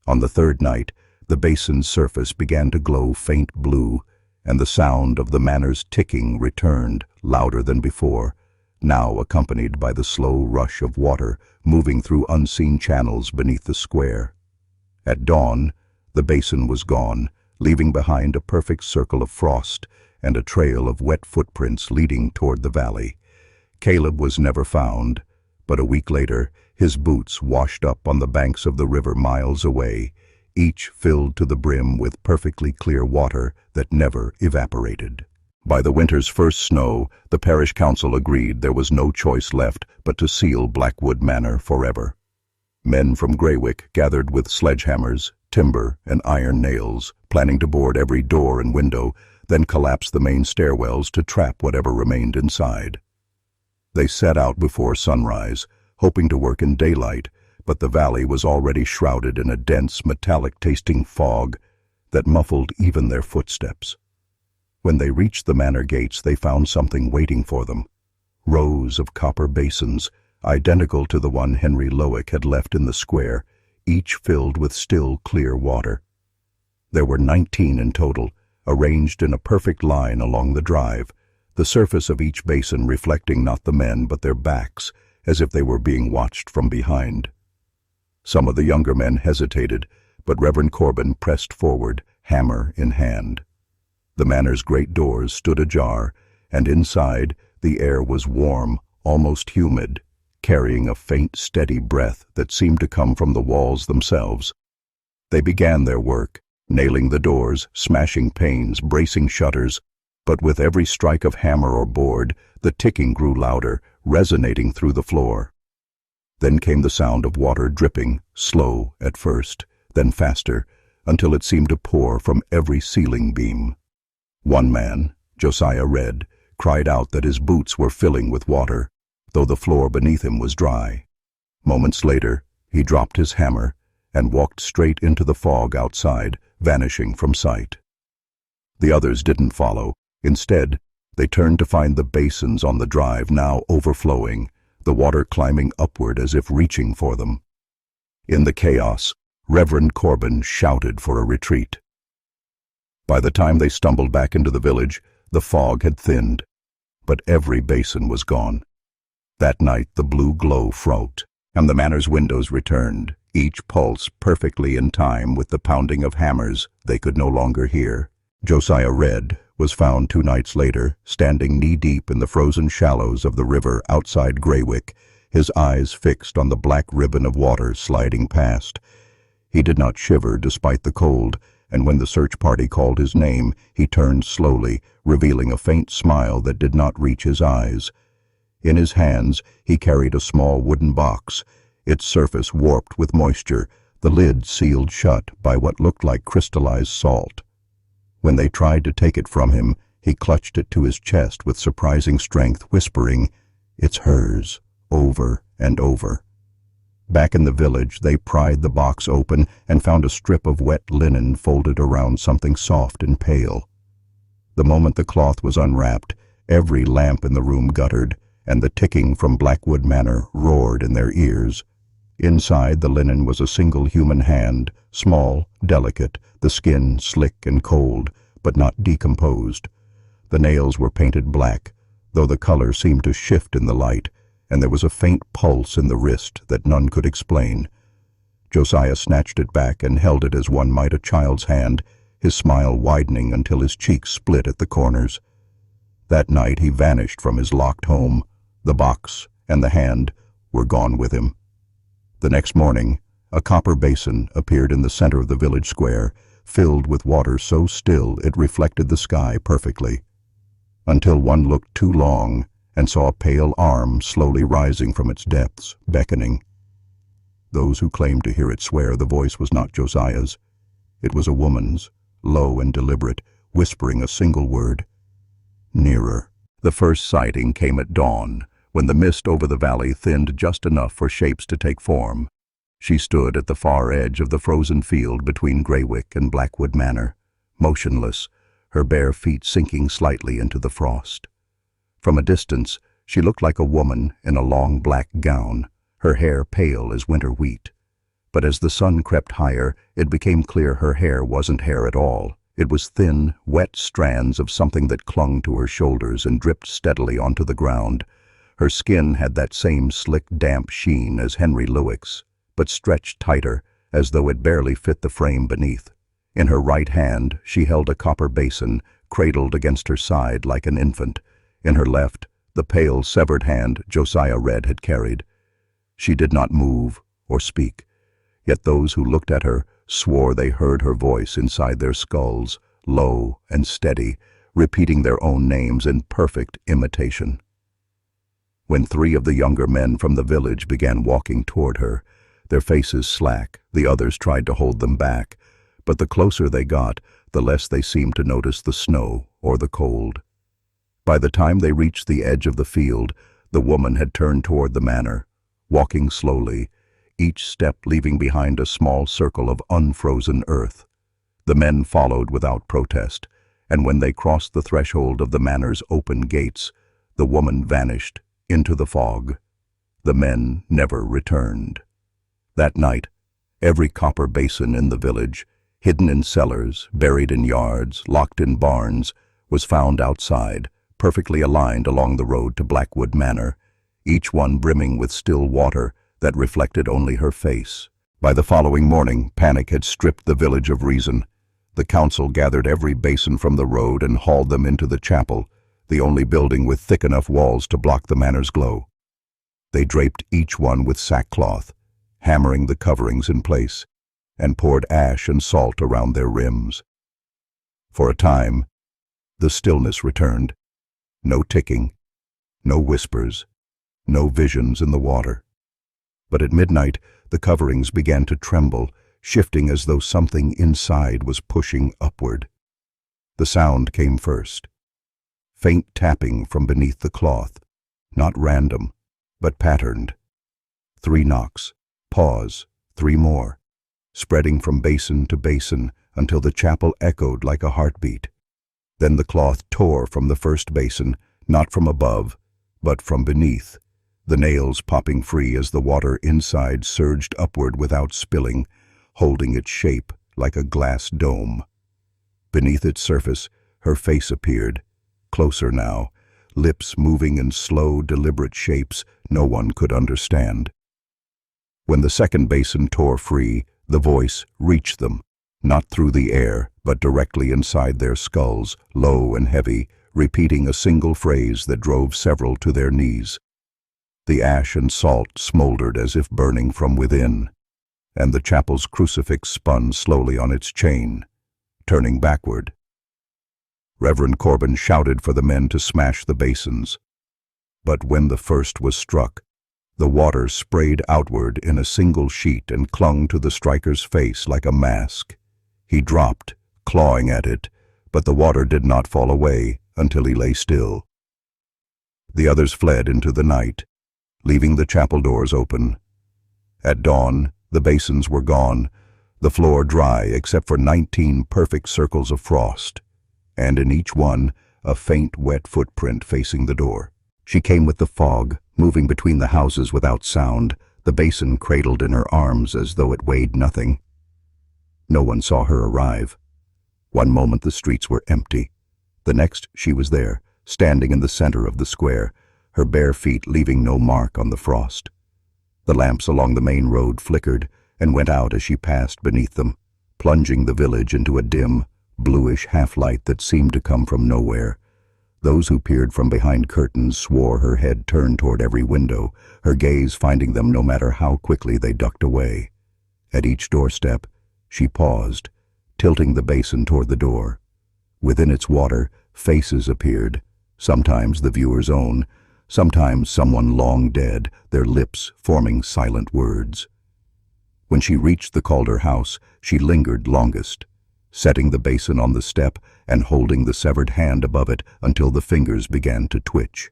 On the 3rd night, the basin's surface began to glow faint blue, and the sound of the manor's ticking returned, louder than before, now accompanied by the slow rush of water moving through unseen channels beneath the square. At dawn, the basin was gone, leaving behind a perfect circle of frost and a trail of wet footprints leading toward the valley. Caleb was never found, but a week later, his boots washed up on the banks of the river miles away, each filled to the brim with perfectly clear water that never evaporated. By the winter's first snow, the parish council agreed there was no choice left but to seal Blackwood Manor forever. Men from Greywick gathered with sledgehammers, timber, and iron nails, planning to board every door and window, then collapse the main stairwells to trap whatever remained inside. They set out before sunrise, hoping to work in daylight, but the valley was already shrouded in a dense, metallic-tasting fog that muffled even their footsteps. When they reached the manor gates, they found something waiting for them. Rows of copper basins, identical to the one Henry Lowick had left in the square, each filled with still, clear water. There were 19 in total, arranged in a perfect line along the drive, the surface of each basin reflecting not the men but their backs, as if they were being watched from behind. Some of the younger men hesitated, but Reverend Corbin pressed forward, hammer in hand. The manor's great doors stood ajar, and inside the air was warm, almost humid, carrying a faint, steady breath that seemed to come from the walls themselves. They began their work, nailing the doors, smashing panes, bracing shutters, but with every strike of hammer or board, the ticking grew louder, resonating through the floor. Then came the sound of water dripping, slow at first, then faster, until it seemed to pour from every ceiling beam. One man, Josiah Red, cried out that his boots were filling with water, though the floor beneath him was dry. Moments later, he dropped his hammer and walked straight into the fog outside, vanishing from sight. The others didn't follow. Instead, they turned to find the basins on the drive now overflowing, the water climbing upward as if reaching for them. In the chaos, Reverend Corbin shouted for a retreat. By the time they stumbled back into the village, the fog had thinned, but every basin was gone. That night the blue glow froze, and the manor's windows returned, each pulse perfectly in time with the pounding of hammers they could no longer hear. Josiah Red was found 2 nights later, standing knee-deep in the frozen shallows of the river outside Greywick, his eyes fixed on the black ribbon of water sliding past. He did not shiver despite the cold, and when the search party called his name, he turned slowly, revealing a faint smile that did not reach his eyes. In his hands, he carried a small wooden box, its surface warped with moisture, the lid sealed shut by what looked like crystallized salt. When they tried to take it from him, he clutched it to his chest with surprising strength, whispering, "It's hers," over and over. Back in the village, they pried the box open and found a strip of wet linen folded around something soft and pale. The moment the cloth was unwrapped, every lamp in the room guttered, and the ticking from Blackwood Manor roared in their ears. Inside the linen was a single human hand, small, delicate, the skin slick and cold, but not decomposed. The nails were painted black, though the color seemed to shift in the light, and there was a faint pulse in the wrist that none could explain. Josiah snatched it back and held it as one might a child's hand, his smile widening until his cheeks split at the corners. That night he vanished from his locked home. The box and the hand were gone with him. The next morning, a copper basin appeared in the center of the village square, filled with water so still it reflected the sky perfectly, until one looked too long and saw a pale arm slowly rising from its depths, beckoning. Those who claimed to hear it swear the voice was not Josiah's. It was a woman's, low and deliberate, whispering a single word: "Nearer." The first sighting came at dawn, when the mist over the valley thinned just enough for shapes to take form. She stood at the far edge of the frozen field between Greywick and Blackwood Manor, motionless, her bare feet sinking slightly into the frost. From a distance, she looked like a woman in a long black gown, her hair pale as winter wheat. But as the sun crept higher, it became clear her hair wasn't hair at all. It was thin, wet strands of something that clung to her shoulders and dripped steadily onto the ground. Her skin had that same slick, damp sheen as Henry Lowick's, but stretched tighter, as though it barely fit the frame beneath. In her right hand, she held a copper basin, cradled against her side like an infant. In her left, the pale, severed hand Josiah Red had carried. She did not move or speak, yet those who looked at her swore they heard her voice inside their skulls, low and steady, repeating their own names in perfect imitation. When 3 of the younger men from the village began walking toward her, their faces slack, the others tried to hold them back, but the closer they got, the less they seemed to notice the snow or the cold. By the time they reached the edge of the field, the woman had turned toward the manor, walking slowly, each step leaving behind a small circle of unfrozen earth. The men followed without protest, and when they crossed the threshold of the manor's open gates, the woman vanished into the fog. The men never returned. That night, every copper basin in the village, hidden in cellars, buried in yards, locked in barns, was found outside, perfectly aligned along the road to Blackwood Manor, each one brimming with still water that reflected only her face. By the following morning, panic had stripped the village of reason. The council gathered every basin from the road and hauled them into the chapel, the only building with thick enough walls to block the manor's glow. They draped each one with sackcloth, hammering the coverings in place, and poured ash and salt around their rims. For a time, the stillness returned. No ticking, no whispers, no visions in the water. But at midnight, the coverings began to tremble, shifting as though something inside was pushing upward. The sound came first. Faint tapping from beneath the cloth, not random, but patterned. 3 knocks, pause, 3 more, spreading from basin to basin until the chapel echoed like a heartbeat. Then the cloth tore from the first basin, not from above, but from beneath, the nails popping free as the water inside surged upward without spilling, holding its shape like a glass dome. Beneath its surface, her face appeared, closer now, lips moving in slow, deliberate shapes no one could understand. When the second basin tore free, the voice reached them, not through the air, but directly inside their skulls, low and heavy, repeating a single phrase that drove several to their knees. The ash and salt smoldered as if burning from within, and the chapel's crucifix spun slowly on its chain, turning backward. Reverend Corbin shouted for the men to smash the basins. But when the first was struck, the water sprayed outward in a single sheet and clung to the striker's face like a mask. He dropped, clawing at it, but the water did not fall away until he lay still. The others fled into the night, leaving the chapel doors open. At dawn, the basins were gone, the floor dry except for 19 perfect circles of frost, and in each one, a faint wet footprint facing the door. She came with the fog, moving between the houses without sound, the basin cradled in her arms as though it weighed nothing. No one saw her arrive. One moment the streets were empty. The next she was there, standing in the center of the square, her bare feet leaving no mark on the frost. The lamps along the main road flickered and went out as she passed beneath them, plunging the village into a dim, bluish half-light that seemed to come from nowhere. Those who peered from behind curtains swore her head turned toward every window, her gaze finding them no matter how quickly they ducked away. At each doorstep, she paused, tilting the basin toward the door. Within its water, faces appeared, sometimes the viewer's own, sometimes someone long dead, their lips forming silent words. When she reached the Calder house, she lingered longest, setting the basin on the step and holding the severed hand above it until the fingers began to twitch.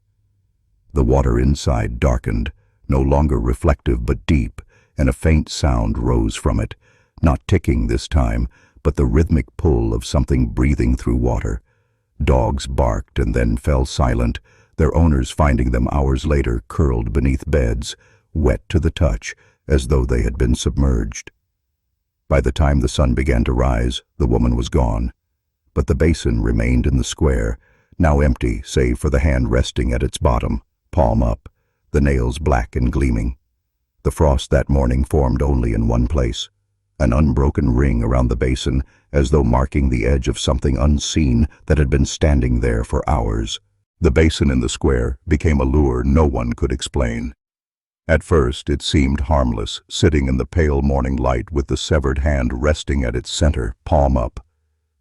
The water inside darkened, no longer reflective but deep, and a faint sound rose from it, not ticking this time, but the rhythmic pull of something breathing through water. Dogs barked and then fell silent, their owners finding them hours later curled beneath beds, wet to the touch, as though they had been submerged. By the time the sun began to rise, the woman was gone, but the basin remained in the square, now empty save for the hand resting at its bottom, palm up, the nails black and gleaming. The frost that morning formed only in one place, an unbroken ring around the basin, as though marking the edge of something unseen that had been standing there for hours. The basin in the square became a lure no one could explain. At first it seemed harmless, sitting in the pale morning light with the severed hand resting at its center, palm up.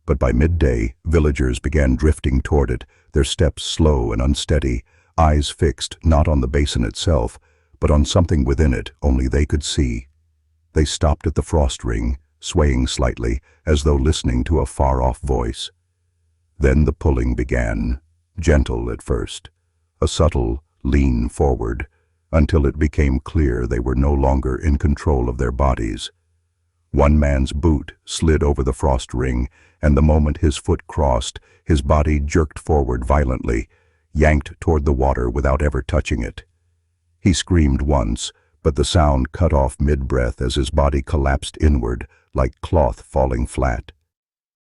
But by midday, villagers began drifting toward it, their steps slow and unsteady, eyes fixed not on the basin itself, but on something within it only they could see. They stopped at the frost ring, swaying slightly, as though listening to a far-off voice. Then the pulling began, gentle at first, a subtle lean forward, until it became clear they were no longer in control of their bodies. One man's boot slid over the frost ring, and the moment his foot crossed, his body jerked forward violently, yanked toward the water without ever touching it. He screamed once, but the sound cut off mid-breath as his body collapsed inward, like cloth falling flat.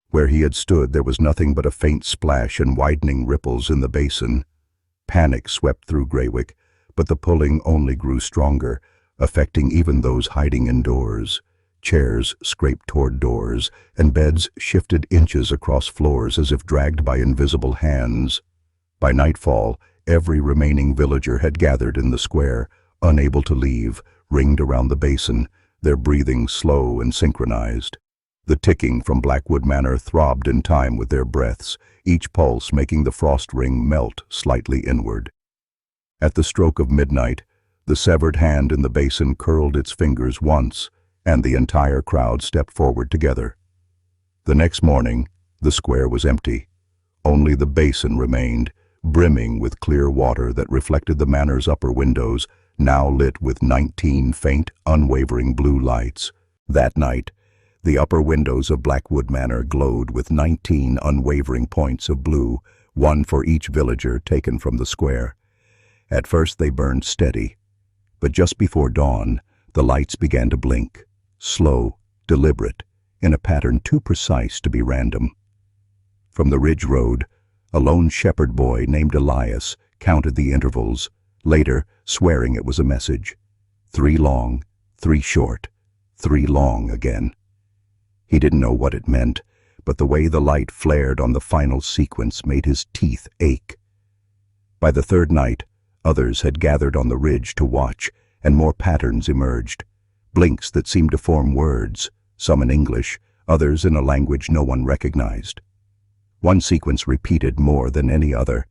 Where he had stood there was nothing but a faint splash and widening ripples in the basin. Panic swept through Greywick, but the pulling only grew stronger, affecting even those hiding indoors. Chairs scraped toward doors, and beds shifted inches across floors as if dragged by invisible hands. By nightfall, every remaining villager had gathered in the square, unable to leave, ringed around the basin, their breathing slow and synchronized. The ticking from Blackwood Manor throbbed in time with their breaths, each pulse making the frost ring melt slightly inward. At the stroke of midnight, the severed hand in the basin curled its fingers once, and the entire crowd stepped forward together. The next morning, the square was empty. Only the basin remained, brimming with clear water that reflected the manor's upper windows, now lit with 19 faint, unwavering blue lights. That night, the upper windows of Blackwood Manor glowed with 19 unwavering points of blue, one for each villager taken from the square. At first they burned steady, but just before dawn, the lights began to blink, slow, deliberate, in a pattern too precise to be random. From the ridge road, a lone shepherd boy named Elias counted the intervals, later swearing it was a message. 3 long, 3 short, 3 long again. He didn't know what it meant, but the way the light flared on the final sequence made his teeth ache. By the third night, others had gathered on the ridge to watch, and more patterns emerged. Blinks that seemed to form words, some in English, others in a language no one recognized. One sequence repeated more than any other,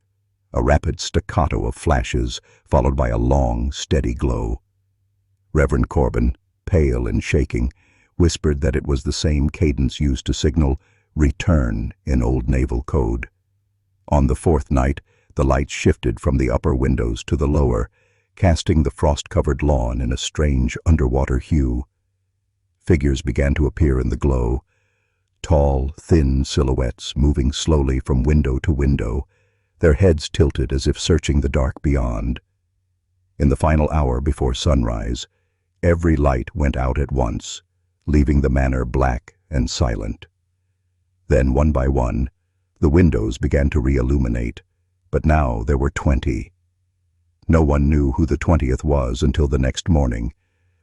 a rapid staccato of flashes, followed by a long, steady glow. Reverend Corbin, pale and shaking, whispered that it was the same cadence used to signal "return" in old naval code. On the 4th night, the lights shifted from the upper windows to the lower, casting the frost-covered lawn in a strange underwater hue. Figures began to appear in the glow, tall, thin silhouettes moving slowly from window to window, their heads tilted as if searching the dark beyond. In the final hour before sunrise, every light went out at once, leaving the manor black and silent. Then, one by one, the windows began to re-illuminate, but now there were 20. No one knew who the 20th was until the next morning,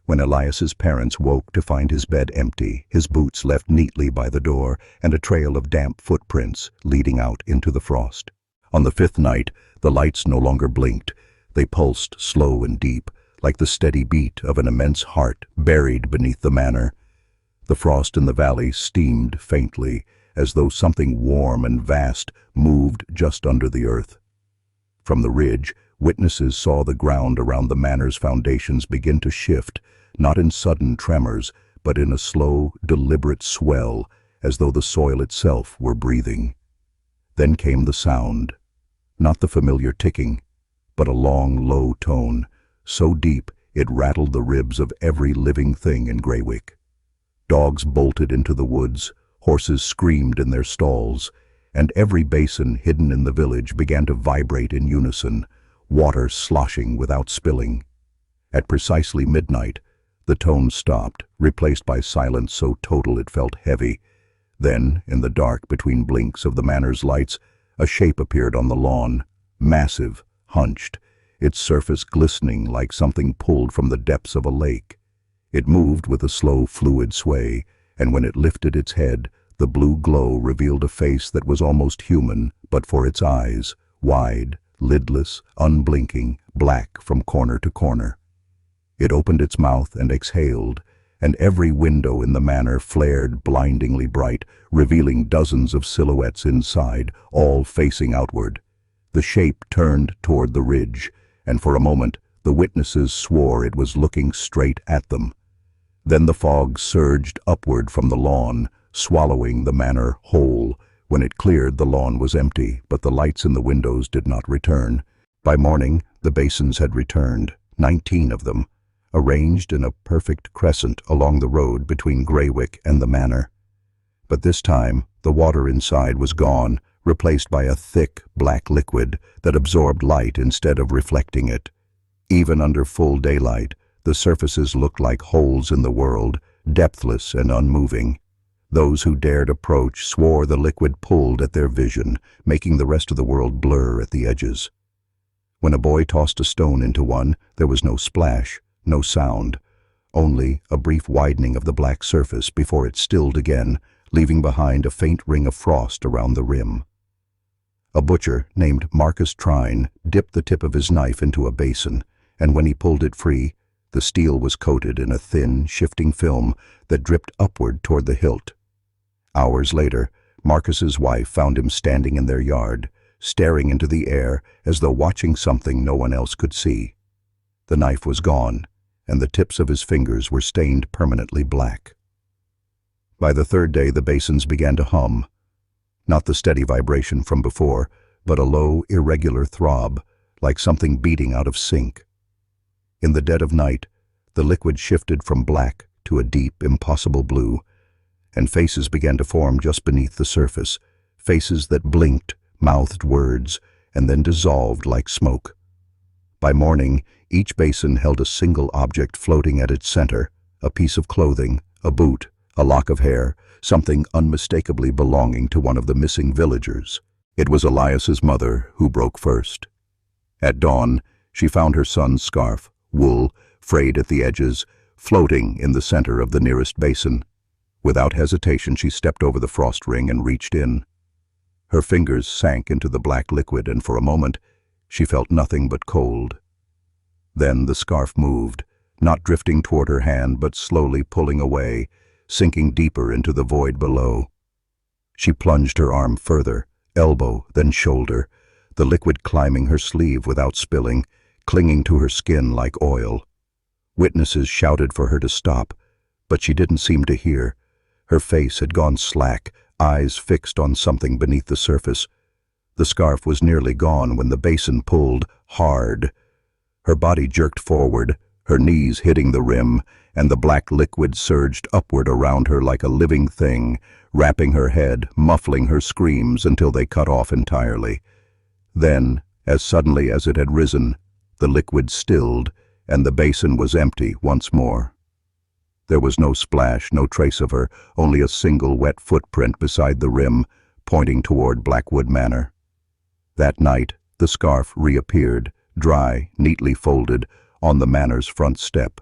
when Elias's parents woke to find his bed empty, his boots left neatly by the door, and a trail of damp footprints leading out into the frost. On the 5th night, the lights no longer blinked. They pulsed slow and deep, like the steady beat of an immense heart buried beneath the manor. The frost in the valley steamed faintly, as though something warm and vast moved just under the earth. From the ridge, witnesses saw the ground around the manor's foundations begin to shift, not in sudden tremors, but in a slow, deliberate swell, as though the soil itself were breathing. Then came the sound, not the familiar ticking, but a long, low tone, so deep it rattled the ribs of every living thing in Greywick. Dogs bolted into the woods, horses screamed in their stalls, and every basin hidden in the village began to vibrate in unison, water sloshing without spilling. At precisely midnight, the tone stopped, replaced by silence so total it felt heavy. Then, in the dark between blinks of the manor's lights, a shape appeared on the lawn, massive, hunched, its surface glistening like something pulled from the depths of a lake. It moved with a slow, fluid sway, and when it lifted its head, the blue glow revealed a face that was almost human, but for its eyes, wide, lidless, unblinking, black from corner to corner. It opened its mouth and exhaled, and every window in the manor flared blindingly bright, revealing dozens of silhouettes inside, all facing outward. The shape turned toward the ridge, and for a moment the witnesses swore it was looking straight at them. Then the fog surged upward from the lawn, swallowing the manor whole. When it cleared, the lawn was empty, but the lights in the windows did not return. By morning, the basins had returned, 19 of them, arranged in a perfect crescent along the road between Greywick and the manor. But this time, the water inside was gone, replaced by a thick, black liquid that absorbed light instead of reflecting it. Even under full daylight, the surfaces looked like holes in the world, depthless and unmoving. Those who dared approach swore the liquid pulled at their vision, making the rest of the world blur at the edges. When a boy tossed a stone into one, there was no splash, no sound, only a brief widening of the black surface before it stilled again, leaving behind a faint ring of frost around the rim. A butcher named Marcus Trine dipped the tip of his knife into a basin, and when he pulled it free, the steel was coated in a thin, shifting film that dripped upward toward the hilt. Hours later, Marcus's wife found him standing in their yard, staring into the air as though watching something no one else could see. The knife was gone, and the tips of his fingers were stained permanently black. By the third day, the basins began to hum, not the steady vibration from before, but a low, irregular throb, like something beating out of sync. In the dead of night, the liquid shifted from black to a deep, impossible blue, and faces began to form just beneath the surface, faces that blinked, mouthed words, and then dissolved like smoke. By morning, each basin held a single object floating at its center, a piece of clothing, a boot, a lock of hair, something unmistakably belonging to one of the missing villagers. It was Elias's mother who broke first. At dawn, she found her son's scarf, wool, frayed at the edges, floating in the center of the nearest basin. Without hesitation, she stepped over the frost ring and reached in. Her fingers sank into the black liquid, and for a moment, she felt nothing but cold. Then the scarf moved, not drifting toward her hand, but slowly pulling away, sinking deeper into the void below. She plunged her arm further, elbow, then shoulder, the liquid climbing her sleeve without spilling, clinging to her skin like oil. Witnesses shouted for her to stop, but she didn't seem to hear. Her face had gone slack, eyes fixed on something beneath the surface. The scarf was nearly gone when the basin pulled hard. Her body jerked forward, her knees hitting the rim, and the black liquid surged upward around her like a living thing, wrapping her head, muffling her screams until they cut off entirely. Then, as suddenly as it had risen, the liquid stilled, and the basin was empty once more. There was no splash, no trace of her, only a single wet footprint beside the rim, pointing toward Blackwood Manor. That night, the scarf reappeared, dry, neatly folded, on the manor's front step.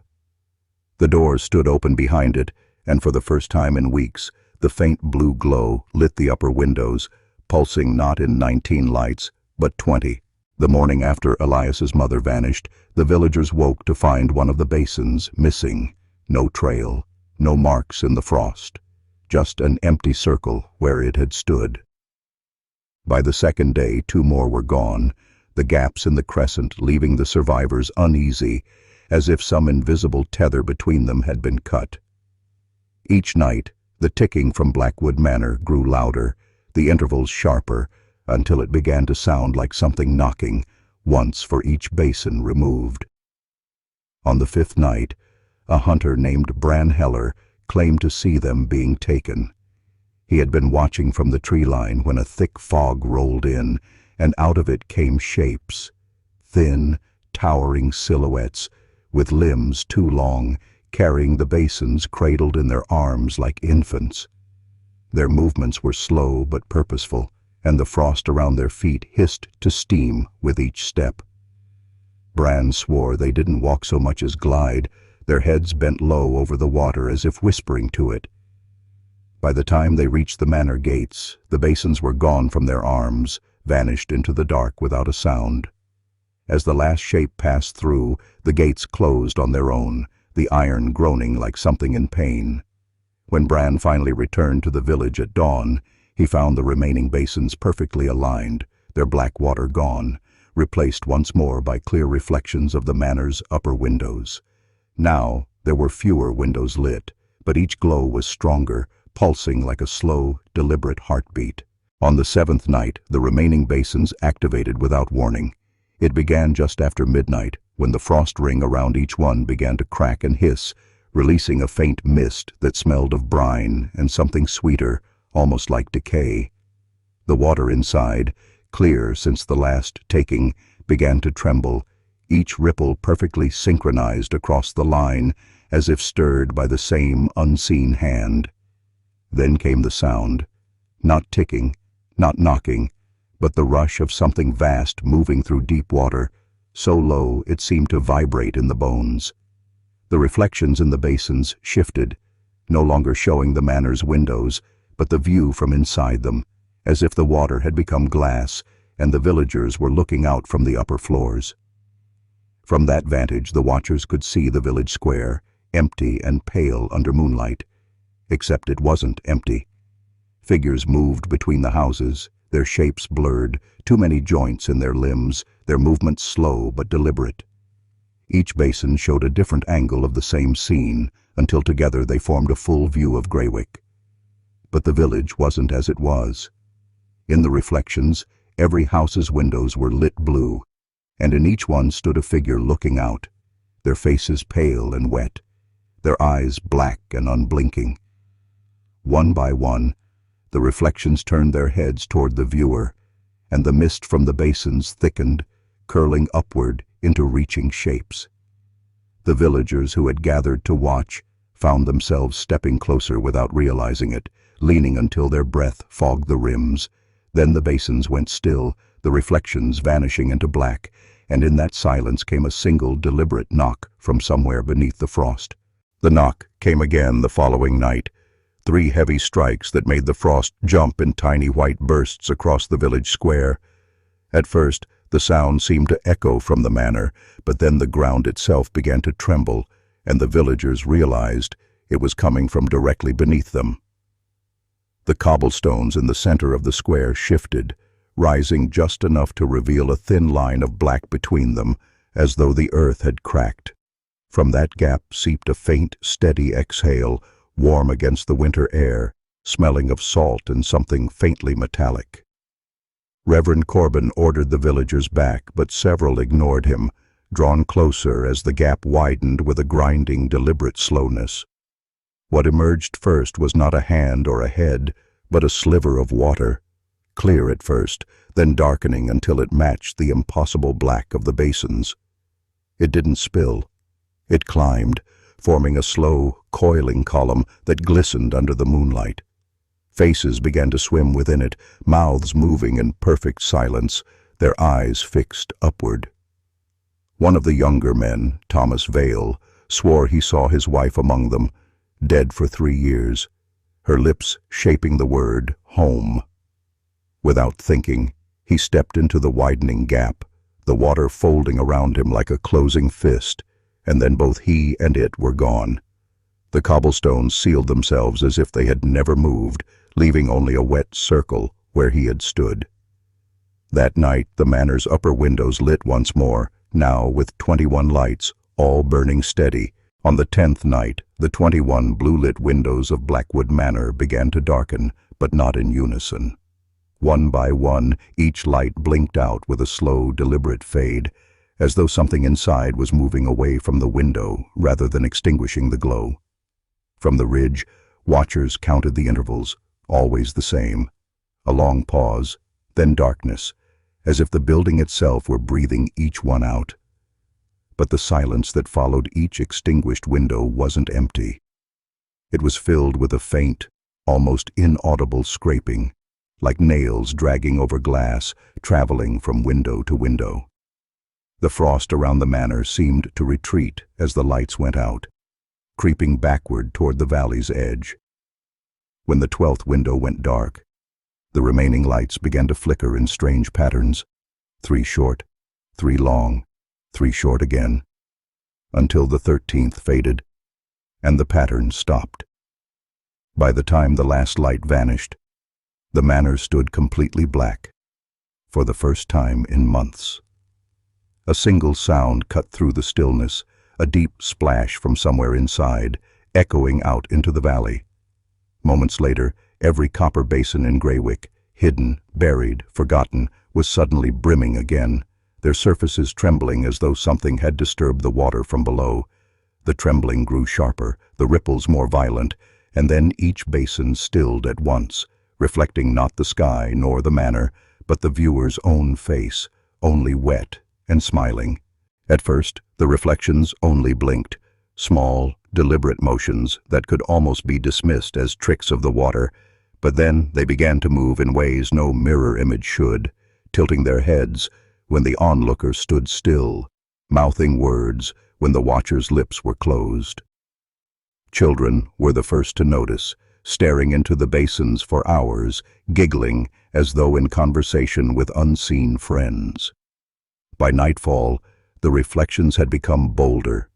The doors stood open behind it, and for the first time in weeks, the faint blue glow lit the upper windows, pulsing not in 19 lights, but 20. The morning after Elias's mother vanished, the villagers woke to find one of the basins missing. No trail, no marks in the frost, just an empty circle where it had stood. By the second day, 2 more were gone, the gaps in the crescent leaving the survivors uneasy, as if some invisible tether between them had been cut. Each night, the ticking from Blackwood Manor grew louder, the intervals sharper, until it began to sound like something knocking, once for each basin removed. On the 5th night, a hunter named Bran Heller claimed to see them being taken. He had been watching from the tree line when a thick fog rolled in, and out of it came shapes, thin, towering silhouettes, with limbs too long, carrying the basins cradled in their arms like infants. Their movements were slow but purposeful, and the frost around their feet hissed to steam with each step. Bran swore they didn't walk so much as glide, their heads bent low over the water as if whispering to it. By the time they reached the manor gates, the basins were gone from their arms, vanished into the dark without a sound. As the last shape passed through, the gates closed on their own, the iron groaning like something in pain. When Bran finally returned to the village at dawn, he found the remaining basins perfectly aligned, their black water gone, replaced once more by clear reflections of the manor's upper windows. Now there were fewer windows lit, but each glow was stronger, pulsing like a slow, deliberate heartbeat. On the seventh night, the remaining basins activated without warning. It began just after midnight, when the frost ring around each one began to crack and hiss, releasing a faint mist that smelled of brine and something sweeter, almost like decay. The water inside, clear since the last taking, began to tremble, each ripple perfectly synchronized across the line, as if stirred by the same unseen hand. Then came the sound, not ticking, not knocking, but the rush of something vast moving through deep water, so low it seemed to vibrate in the bones. The reflections in the basins shifted, no longer showing the manor's windows, but the view from inside them, as if the water had become glass and the villagers were looking out from the upper floors. From that vantage the watchers could see the village square, empty and pale under moonlight. Except it wasn't empty. Figures moved between the houses, their shapes blurred, too many joints in their limbs, their movements slow but deliberate. Each basin showed a different angle of the same scene, until together they formed a full view of Greywick. But the village wasn't as it was. In the reflections, every house's windows were lit blue, and in each one stood a figure looking out, their faces pale and wet, their eyes black and unblinking. One by one, the reflections turned their heads toward the viewer, and the mist from the basins thickened, curling upward into reaching shapes. The villagers who had gathered to watch found themselves stepping closer without realizing it, leaning until their breath fogged the rims. Then the basins went still, the reflections vanishing into black, and in that silence came a single deliberate knock from somewhere beneath the frost. The knock came again the following night, 3 heavy strikes that made the frost jump in tiny white bursts across the village square. At first, the sound seemed to echo from the manor, but then the ground itself began to tremble, and the villagers realized it was coming from directly beneath them. The cobblestones in the center of the square shifted, rising just enough to reveal a thin line of black between them, as though the earth had cracked. From that gap seeped a faint, steady exhale, warm against the winter air, smelling of salt and something faintly metallic. Reverend Corbin ordered the villagers back, but several ignored him, drawn closer as the gap widened with a grinding, deliberate slowness. What emerged first was not a hand or a head, but a sliver of water, clear at first, then darkening until it matched the impossible black of the basins. It didn't spill. It climbed, forming a slow, coiling column that glistened under the moonlight. Faces began to swim within it, mouths moving in perfect silence, their eyes fixed upward. One of the younger men, Thomas Vale, swore he saw his wife among them, dead for 3 years, her lips shaping the word home. Without thinking, he stepped into the widening gap, the water folding around him like a closing fist, and then both he and it were gone. The cobblestones sealed themselves as if they had never moved, leaving only a wet circle where he had stood. That night the manor's upper windows lit once more, now with 21 lights, all burning steady. On the 10th night, the 21 blue-lit windows of Blackwood Manor began to darken, but not in unison. One by one, each light blinked out with a slow, deliberate fade, as though something inside was moving away from the window rather than extinguishing the glow. From the ridge, watchers counted the intervals, always the same. A long pause, then darkness, as if the building itself were breathing each one out. But the silence that followed each extinguished window wasn't empty. It was filled with a faint, almost inaudible scraping, like nails dragging over glass, traveling from window to window. The frost around the manor seemed to retreat as the lights went out, creeping backward toward the valley's edge. When the 12th window went dark, the remaining lights began to flicker in strange patterns, 3 short, 3 long, 3 short again, until the 13th faded, and the pattern stopped. By the time the last light vanished, the manor stood completely black, for the first time in months. A single sound cut through the stillness, a deep splash from somewhere inside, echoing out into the valley. Moments later, every copper basin in Greywick, hidden, buried, forgotten, was suddenly brimming again, their surfaces trembling as though something had disturbed the water from below. The trembling grew sharper, the ripples more violent, and then each basin stilled at once, reflecting not the sky nor the manor, but the viewer's own face, only wet and smiling. At first, the reflections only blinked, small, deliberate motions that could almost be dismissed as tricks of the water, but then they began to move in ways no mirror image should, tilting their heads when the onlooker stood still, mouthing words when the watcher's lips were closed. Children were the first to notice, staring into the basins for hours, giggling as though in conversation with unseen friends. By nightfall, the reflections had become bolder.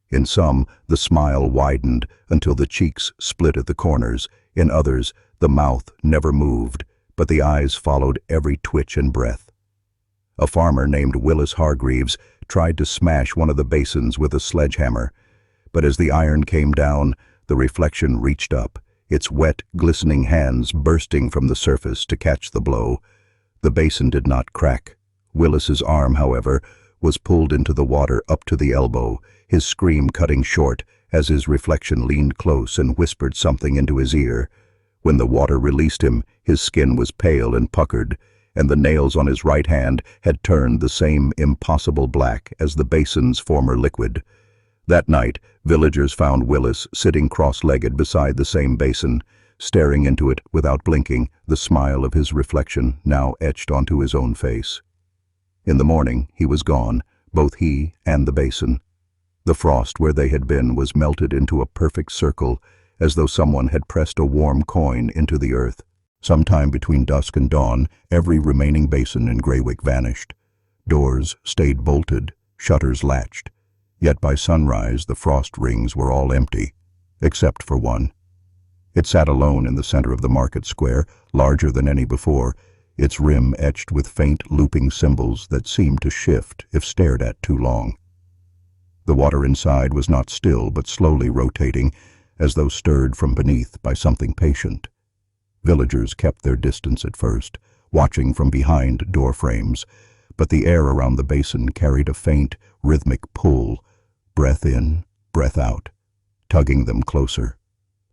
In some, the smile widened until the cheeks split at the corners. In others, the mouth never moved, but the eyes followed every twitch and breath. A farmer named Willis Hargreaves tried to smash one of the basins with a sledgehammer, but as the iron came down, the reflection reached up, its wet, glistening hands bursting from the surface to catch the blow. The basin did not crack. Willis's arm, however, was pulled into the water up to the elbow, his scream cutting short as his reflection leaned close and whispered something into his ear. When the water released him, his skin was pale and puckered, and the nails on his right hand had turned the same impossible black as the basin's former liquid. That night, villagers found Willis sitting cross-legged beside the same basin, staring into it without blinking, the smile of his reflection now etched onto his own face. In the morning, he was gone, both he and the basin. The frost where they had been was melted into a perfect circle, as though someone had pressed a warm coin into the earth. Sometime between dusk and dawn, every remaining basin in Greywick vanished. Doors stayed bolted, shutters latched. Yet by sunrise, the frost rings were all empty, except for one. It sat alone in the center of the market square, larger than any before, its rim etched with faint looping symbols that seemed to shift if stared at too long. The water inside was not still, but slowly rotating, as though stirred from beneath by something patient. Villagers kept their distance at first, watching from behind door frames, but the air around the basin carried a faint, rhythmic pull, breath in, breath out, tugging them closer.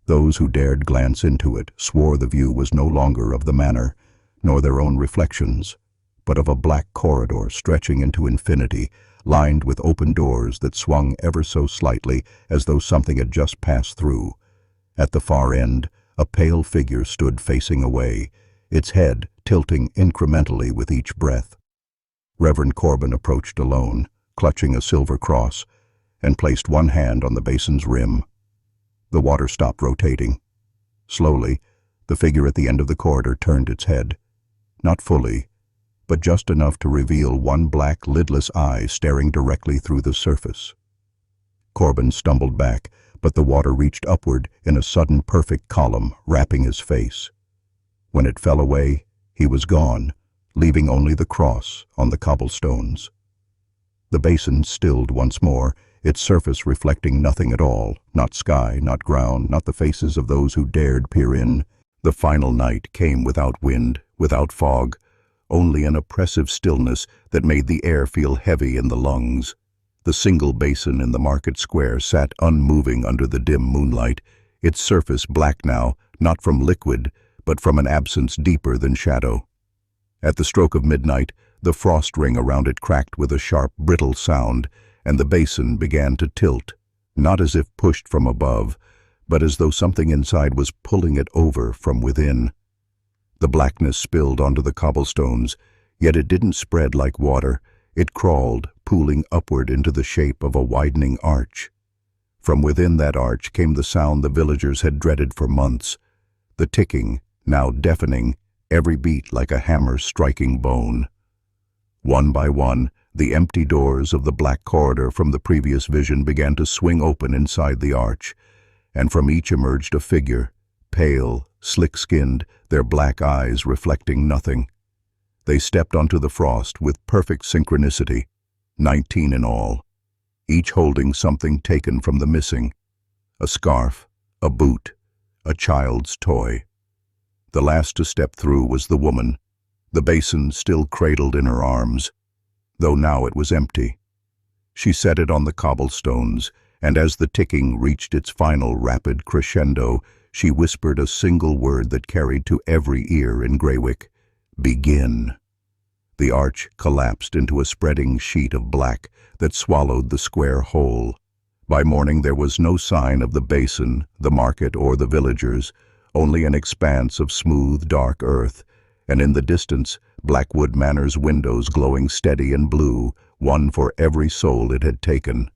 Those who dared glance into it swore the view was no longer of the manor, nor their own reflections, but of a black corridor stretching into infinity, lined with open doors that swung ever so slightly as though something had just passed through. At the far end, a pale figure stood facing away, its head tilting incrementally with each breath. Reverend Corbin approached alone, clutching a silver cross, and placed one hand on the basin's rim. The water stopped rotating. Slowly, the figure at the end of the corridor turned its head. Not fully, but just enough to reveal one black, lidless eye staring directly through the surface. Corbin stumbled back, but the water reached upward in a sudden perfect column, wrapping his face. When it fell away, he was gone, leaving only the cross on the cobblestones. The basin stilled once more, its surface reflecting nothing at all, not sky, not ground, not the faces of those who dared peer in. The final night came without wind, without fog, only an oppressive stillness that made the air feel heavy in the lungs. The single basin in the market square sat unmoving under the dim moonlight, its surface black now, not from liquid, but from an absence deeper than shadow. At the stroke of midnight, the frost ring around it cracked with a sharp, brittle sound, and the basin began to tilt, not as if pushed from above, but as though something inside was pulling it over from within. The blackness spilled onto the cobblestones, yet it didn't spread like water. It crawled, pooling upward into the shape of a widening arch. From within that arch came the sound the villagers had dreaded for months, the ticking, now deafening, every beat like a hammer striking bone. One by one, the empty doors of the black corridor from the previous vision began to swing open inside the arch, and from each emerged a figure, pale, slick-skinned, their black eyes reflecting nothing. They stepped onto the frost with perfect synchronicity, 19 in all, each holding something taken from the missing: a scarf, a boot, a child's toy. The last to step through was the woman, the basin still cradled in her arms, though now it was empty. She set it on the cobblestones, and as the ticking reached its final rapid crescendo, she whispered a single word that carried to every ear in Greywick: "Begin." The arch collapsed into a spreading sheet of black that swallowed the square hole. By morning there was no sign of the basin, the market, or the villagers, only an expanse of smooth, dark earth, and in the distance, Blackwood Manor's windows glowing steady and blue, one for every soul it had taken.